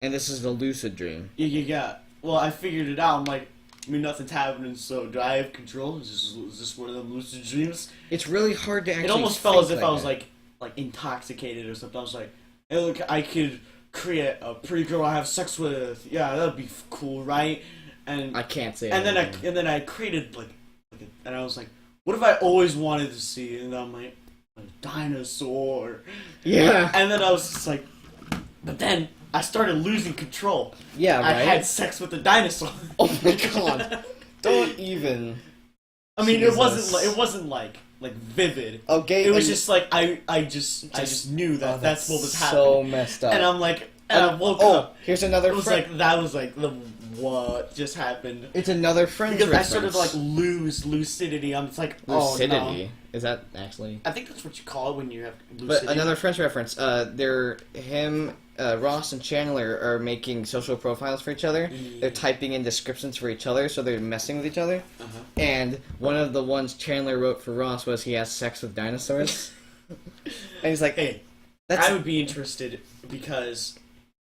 And this is the lucid dream. Yeah. Well, I figured it out. I'm like, I mean, nothing's happening, so do I have control? Is this one of them lucid dreams? It's really hard to actually. It almost felt as if I was like intoxicated or something. I was like, hey, look, I could create a pretty girl I have sex with. Yeah, that'd be cool, right? And I can't say. And then I created and I was like, what if I always wanted to see? And I'm like, a dinosaur. Yeah. And then I was just like, but then I started losing control. Yeah, right. I had sex with a dinosaur. Oh my god! Don't even. I mean, Jesus. it wasn't like vivid. Okay. It was just like I just knew that that's what was happening. So messed up. And I'm like, and I woke up. Here's another. It was like that was like the what just happened. It's another Friends because reference. I started to like lose lucidity. I'm just like, lucidity. Oh, no. Is that actually? I think that's what you call it when you have lucidity. But another Friends reference. Ross and Chandler are making social profiles for each other. They're typing in descriptions for each other, so they're messing with each other. And one of the ones Chandler wrote for Ross was he has sex with dinosaurs. And he's like, hey, I would be interested because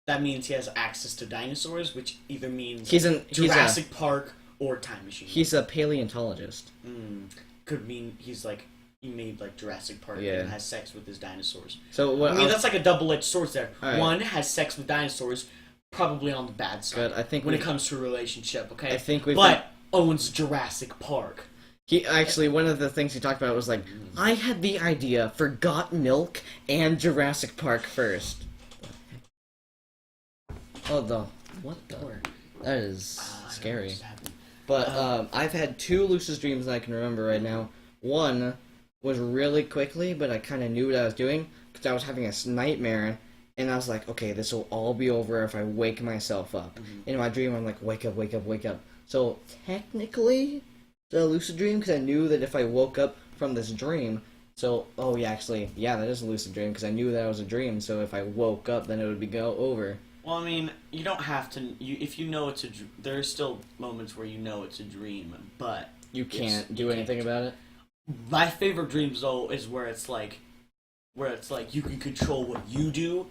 that means he has access to dinosaurs, which either means Jurassic Park or Time Machine. He's a paleontologist. Could mean he's like he made like Jurassic Park and has sex with his dinosaurs. So what? I mean, that's like a double-edged sword there. Right. One has sex with dinosaurs, probably on the bad side. Good. I think when it comes to a relationship, okay. I think owns Jurassic Park. He actually one of the things he talked about was like, I had the idea for Got Milk and Jurassic Park first. Oh, what the? That is scary. But I've had 2 lucid dreams that I can remember right now. One was really quickly, but I kind of knew what I was doing because I was having a nightmare, and I was like, okay, this will all be over if I wake myself up. In my dream, I'm like, wake up, wake up, wake up. So technically, it's a lucid dream because I knew that if I woke up from this dream, that is a lucid dream because I knew that it was a dream. So if I woke up, then it would go over. Well, I mean, you don't have to. If you know it's a, there are still moments where you know it's a dream, but you can't do anything about it. My favorite dreams though is where it's like you can control what you do,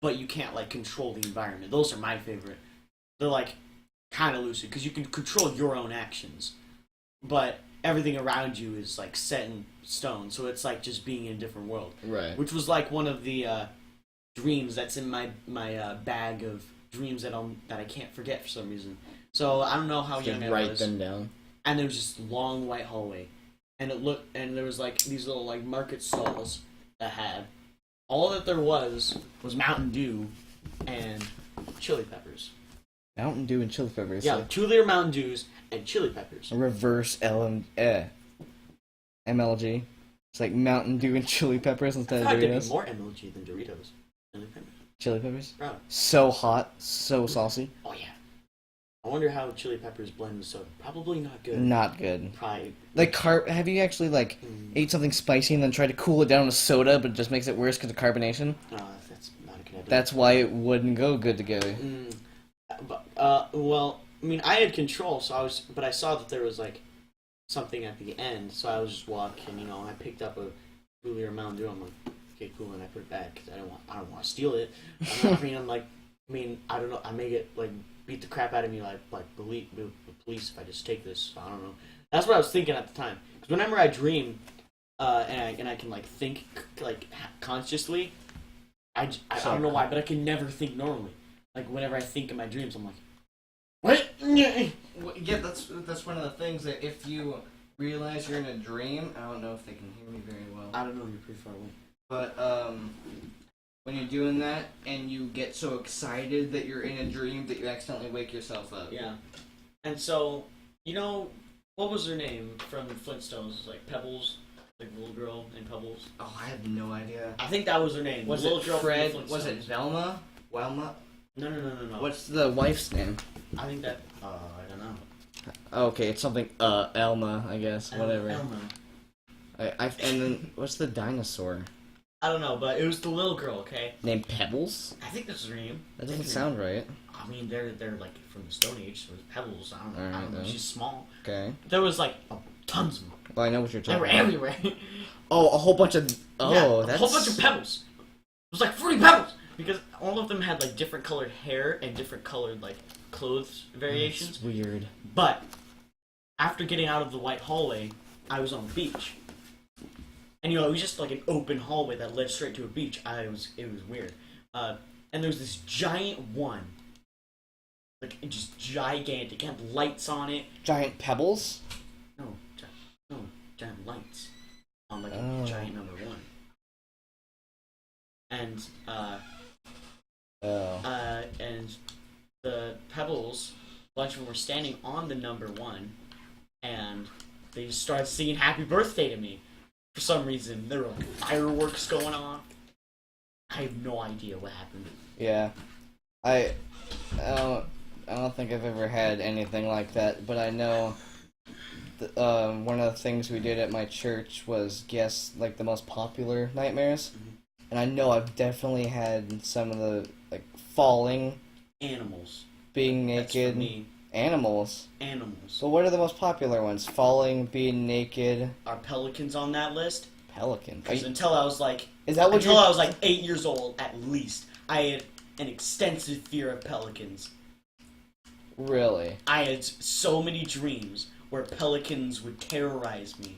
but you can't like control the environment. Those are my favorite. They're like kind of lucid because you can control your own actions, but everything around you is like set in stone. So it's like just being in a different world. Right. Which was like one of the dreams that's in my bag of dreams that I can't forget for some reason. So I don't know how young I was. Write them down. And there was this long white hallway, and there was like these little like market stalls that had all that there was Mountain Dew and chili peppers. Mountain Dew and chili peppers. Yeah, 2-liter Mountain Dews and chili peppers. A reverse MLG. It's like Mountain Dew and chili peppers instead of Doritos. There'd be more MLG than Doritos. Chili peppers. Chili peppers? Bro. So hot, so saucy. Oh yeah. I wonder how chili peppers blend with soda. Probably not good. Not good. Probably. Like have you actually ate something spicy and then tried to cool it down with soda, but it just makes it worse because of carbonation? That's not a good idea. That's why it wouldn't go good together. Well, I mean, I had control, but I saw that there was like something at the end, so I was just walking. I picked up a 2-liter Mountain Dew. I'm like, okay, cool, and I put it back because I don't want to steal it. I don't know. I may get like beat the crap out of me like the police if I just take this. I don't know. That's what I was thinking at the time. Because whenever I dream, and I can like think like consciously, I don't know why, but I can never think normally. Like whenever I think in my dreams, I'm like, what? Yeah, that's one of the things that if you realize you're in a dream, I don't know if they can hear me very well. I don't know, you're pretty far away. But when you're doing that and you get so excited that you're in a dream that you accidentally wake yourself up. Yeah. And so, what was her name from the Flintstones? Like Pebbles, like the little girl named Pebbles. Oh, I have no idea. I think that was her name. Was it Fred? Was it Velma? Wilma? No. What's the wife's name? I think that. I don't know. Okay, it's something. Elma, I guess. Whatever. Elma. And then what's the dinosaur? I don't know, but it was the little girl. Okay. Named Pebbles. I think that's her name. That doesn't sound right. I mean, they're like from the Stone Age, so Pebbles. I don't know. She's small. Okay. There was like tons of them. Well, I know what you're talking about. They were everywhere. Oh, a whole bunch of. Oh, that's a whole bunch of pebbles. It was like 40 pebbles because all of them had like different colored hair and different colored like clothes variations. That's weird. But after getting out of the white hallway, I was on the beach. And it was just like an open hallway that led straight to a beach. It was weird. And there was this giant one. Like, just gigantic. It had lights on it. Giant pebbles? No, giant lights. On like a giant number 1. And, and the pebbles, a bunch of them were standing on the number 1, and they just started singing happy birthday to me. For some reason, there were like fireworks going on. I have no idea what happened. Yeah. I don't think I've ever had anything like that, but I know one of the things we did at my church was guess like the most popular nightmares. Mm-hmm. And I know I've definitely had some of the like falling, animals, being naked. That's for me. Animals. So what are the most popular ones? Falling, being naked. Are pelicans on that list? Pelicans. Because until I was like, I was like 8 years old at least, I had an extensive fear of pelicans. Really? I had so many dreams where pelicans would terrorize me.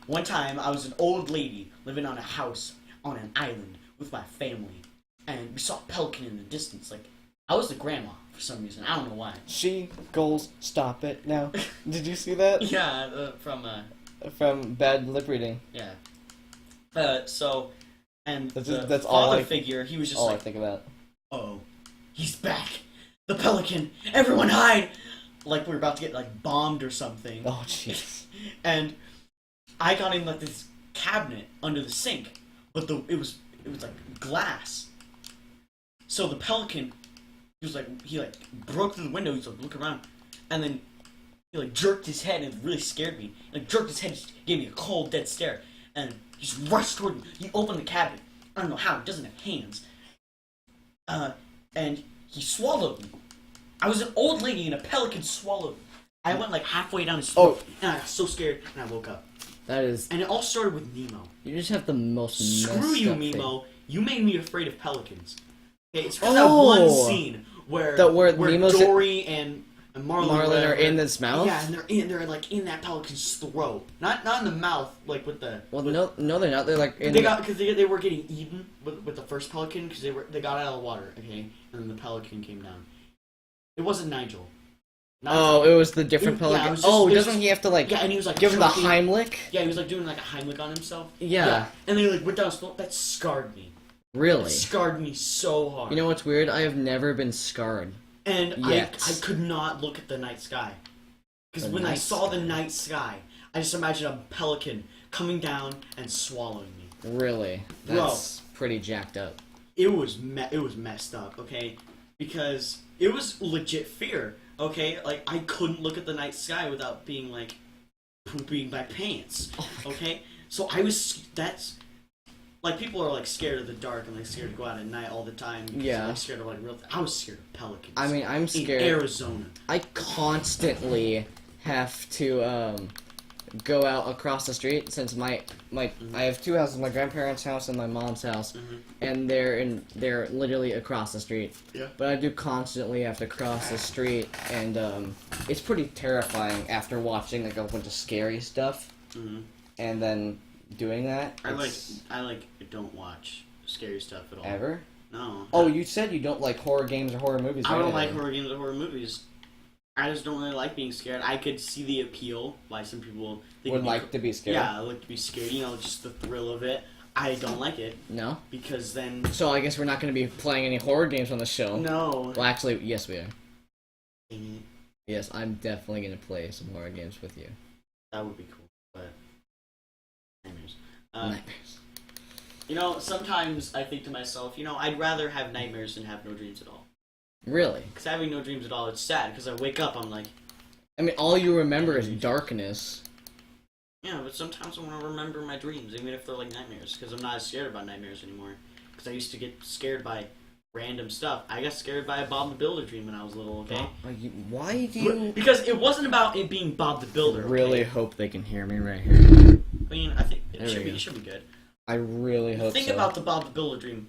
One time, I was an old lady living on a house on an island with my family, and we saw a pelican in the distance. Like, I was the grandma for some reason. I don't know why. She goals, stop it now. Did you see that? Yeah, from bad lip reading. Yeah. So, and that's father figure, he was just all like, I think about. Oh, he's back. The pelican. Everyone hide. Like we were about to get like bombed or something. Oh jeez. And I got in like this cabinet under the sink, but it was like glass. So the pelican, he broke through the window. He's like looking around, and then he like jerked his head, and it really scared me. Like jerked his head, just gave me a cold, dead stare, and he just rushed toward me. He opened the cabinet. I don't know how. He doesn't have hands. And he swallowed me. I was an old lady, and a pelican swallowed me. I went like halfway down his throat, and I got so scared, and I woke up. That is. And it all started with Nemo. You just have the most. Screw you, Nemo. Thing. You made me afraid of pelicans. Okay, it's because that one scene where Nemo's Dory and Marlin are in this mouth. Yeah, and they're like in that pelican's throat, not in the mouth, like with the. Well, no, they're not. They're like in. Because they were getting eaten with the first pelican because they got out of the water, okay, and then the pelican came down. It wasn't Nigel. It was the different pelican. Doesn't he have to like? Yeah, and he was like give him the Heimlich. Yeah, he was like doing like a Heimlich on himself. Yeah. And then he like went down his throat. That scarred me. Really? It scarred me so hard. You know what's weird? I have never been scarred. And I could not look at the night sky. Because when I saw the night sky, I just imagined a pelican coming down and swallowing me. Really? That's pretty jacked up. It was messed up, okay? Because it was legit fear, okay? Like, I couldn't look at the night sky without being, like, pooping my pants, okay? So like, people are, like, scared of the dark and, like, scared to go out at night all the time. Because they're, like, scared of, like, real I was scared of pelicans. I mean, I'm scared. In Arizona. I constantly have to, go out across the street since I have two houses, my grandparents' house and my mom's house, and they're literally across the street. Yeah. But I do constantly have to cross the street, and, it's pretty terrifying after watching, like, a bunch of scary stuff. Mm-hmm. And then doing that. I don't watch scary stuff at all. Ever? No. Oh, you said you don't like horror games or horror movies. I don't like horror games or horror movies. I just don't really like being scared. I could see the appeal why some people would like to be scared. Yeah, I like to be scared. You know, just the thrill of it. I don't like it. No? Because then... So I guess we're not going to be playing any horror games on the show. No. Well, actually, yes, we are. Dang it. Yes, I'm definitely going to play some horror games with you. That would be cool, but... Nightmares. Nightmares. You know, sometimes I think to myself, you know, I'd rather have nightmares than have no dreams at all. Really? Because having no dreams at all, it's sad. Because I wake up, I'm like... I mean, all you remember is darkness. Yeah, but sometimes I want to remember my dreams, even if they're like nightmares. Because I'm not as scared about nightmares anymore. Because I used to get scared by random stuff. I got scared by a Bob the Builder dream when I was little, okay? Why do you... Because it wasn't about it being Bob the Builder, okay? I really hope they can hear me right here. I mean, I think it should be good. I really hope so. Think about the Bob the Builder dream.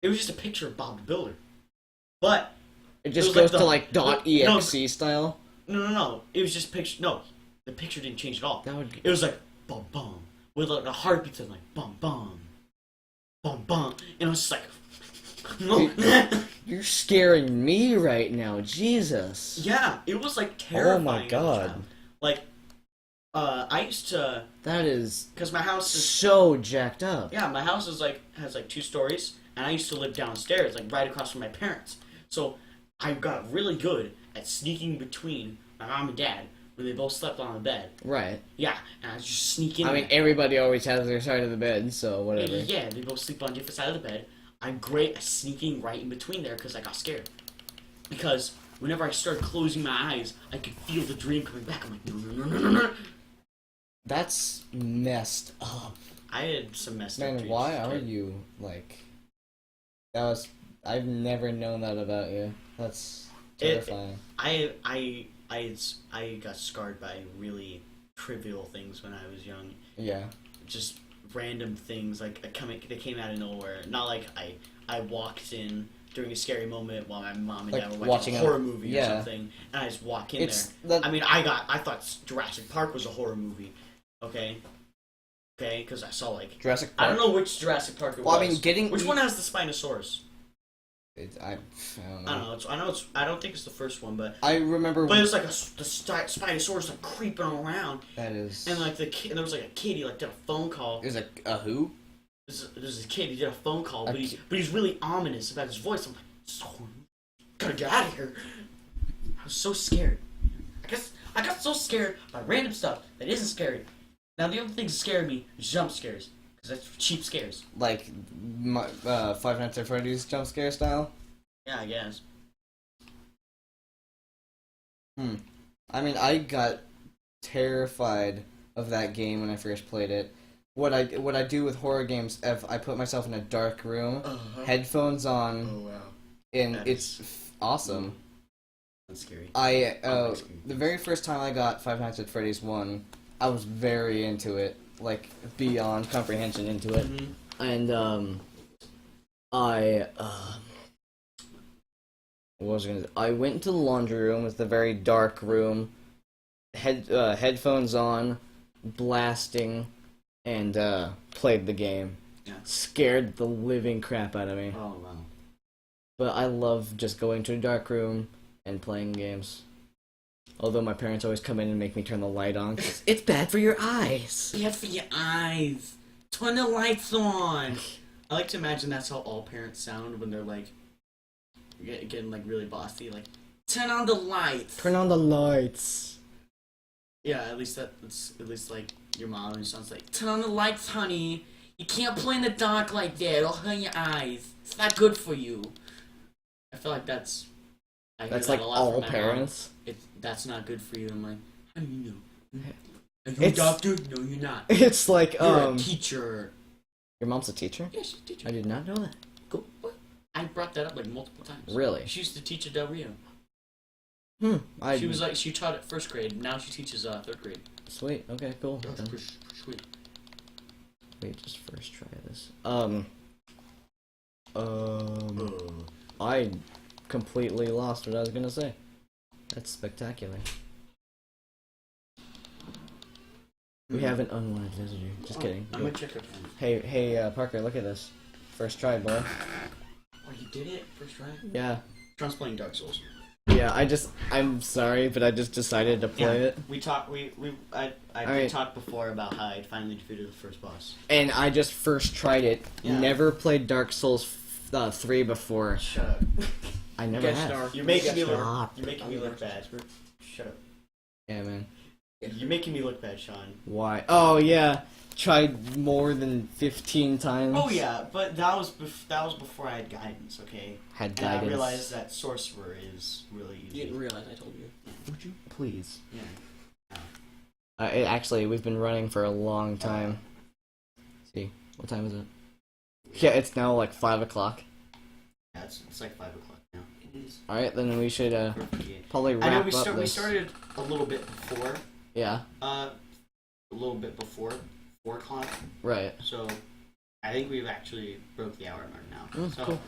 It was just a picture of Bob the Builder. But... It just goes to, like, .exe style? No. It was just picture... No. the picture didn't change at all. That would. It was like bum bum with like a heartbeat of like bum bum, bum bum, and I was just like, no. You're scaring me right now, Jesus. Yeah, it was like terrifying. Oh my God. Like, I used to. That is. Because my house is so jacked up. Yeah, my house is has 2 stories, and I used to live downstairs, like right across from my parents. So I got really good at sneaking between my mom and dad when they both slept on the bed. Right. Yeah, and I just sneak in. I mean, everybody always has their side of the bed, so whatever. Yeah, they both sleep on different side of the bed. I'm great at sneaking right in between there because I got scared. Because whenever I started closing my eyes, I could feel the dream coming back. I'm like, no. That's messed up. I had some messed up Man, dreams. why are you, like... That was... I've never known that about you. That's terrifying. I got scarred by really trivial things when I was young. Yeah. Just random things, like, they came out of nowhere. Not like I walked in during a scary moment while my mom and like dad were watching a horror movie or something, and I just walk in there. I mean, I thought Jurassic Park was a horror movie. Okay, because I saw like Jurassic Park. I don't know which Jurassic Park it was. I mean, which one has the Spinosaurus? I don't know. I don't think it's the first one, but I remember. But it was like the Spinosaurus like creeping around. That is. And like and there was like a kid. He like did a phone call. There's a who? There's a kid. He did a phone call, but he's really ominous about his voice. I'm like, gotta get out of here. I was so scared. I got so scared by random stuff that isn't scary. Now the other things that scare me is jump scares, because that's cheap scares. Like Five Nights at Freddy's jump scare style. Yeah, I guess. I mean, I got terrified of that game when I first played it. What I do with horror games, if I put myself in a dark room, headphones on, and it's awesome. That's scary. The very first time I got Five Nights at Freddy's 1, I was very into it, like beyond comprehension into it, and I went into the laundry room. It's a very dark room. Headphones on, blasting, and played the game. Yeah. Scared the living crap out of me. Oh wow. But I love just going to a dark room and playing games. Although my parents always come in and make me turn the light on. It's bad for your eyes. Bad for your eyes. Turn the lights on. I like to imagine that's how all parents sound when they're like getting like really bossy. Like, turn on the lights. Turn on the lights. Yeah, at least like your mom sounds like, turn on the lights, honey. You can't play in the dark like that. It'll hurt your eyes. It's not good for you. I feel like that's like all parents. That's not good for you. I'm like, how do you know? Are you a doctor? No, you're not. It's like You're a teacher. Your mom's a teacher? Yeah, she's a teacher. I did not know that. Cool. What? I brought that up like multiple times. Really? She used to teach at Del Rio. She taught at 1st grade. Now she teaches 3rd grade. Sweet. Okay. Cool. Sweet. Wait, just first try this. I completely lost what I was gonna say. That's spectacular. We have an unwanted visitor. Just kidding. I'm gonna check her pen. Hey, Parker, look at this. First try, boy. Oh, you did it? First try? Yeah. Sean's playing Dark Souls. Yeah, I'm sorry, but I just decided to play it. We talked, I talked before about how I finally defeated the first boss. And I just first tried it. Yeah. Never played Dark Souls 3 before. Shut up. I never have. You're making me look bad. Shut up. Yeah, man. You're making me look bad, Sean. Why? Oh, yeah. Tried more than 15 times. Oh, yeah, but that was before I had guidance, okay? Had guidance. And I realized that Sorcerer is really easy. You didn't realize I told you. Would you please? Yeah. Actually, we've been running for a long time. See, what time is it? Yeah, it's now like 5 o'clock. Yeah, it's like 5 o'clock now. It is. Alright, then we should probably wrap up this. We started a little bit before. Yeah. A little bit before 4 o'clock. Right. So, I think we've actually broke the hour mark now. So, cool.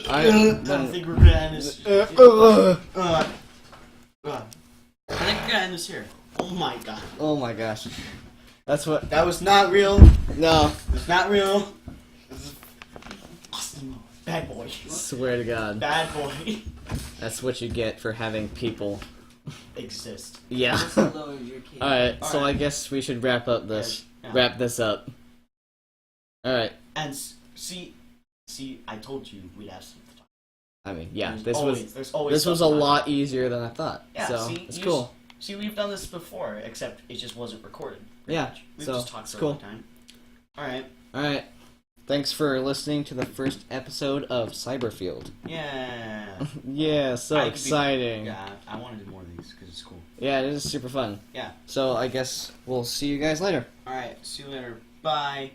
I think we're gonna end this. I think we're gonna end this here. Oh my god. Oh my gosh. That's what. That was not real. No. It's not real. This is awesome. Bad boy. Swear to God. Bad boy. That's what you get for having people Exist. Yeah. Alright, so I guess we should wrap up this. Yeah. Wrap this up. Alright. And see, I told you we'd have something to talk I mean, yeah, about. this There's was a lot easier than I thought. Yeah, so see, it's cool. See, we've done this before, except it just wasn't recorded. Yeah, We've so just talked it's for cool. a long time. Alright. Alright. Thanks for listening to the first episode of CyberField. Yeah. Yeah, so exciting. Yeah, I want to do more of these because it's cool. Yeah, it is super fun. Yeah. So I guess we'll see you guys later. Alright, see you later. Bye.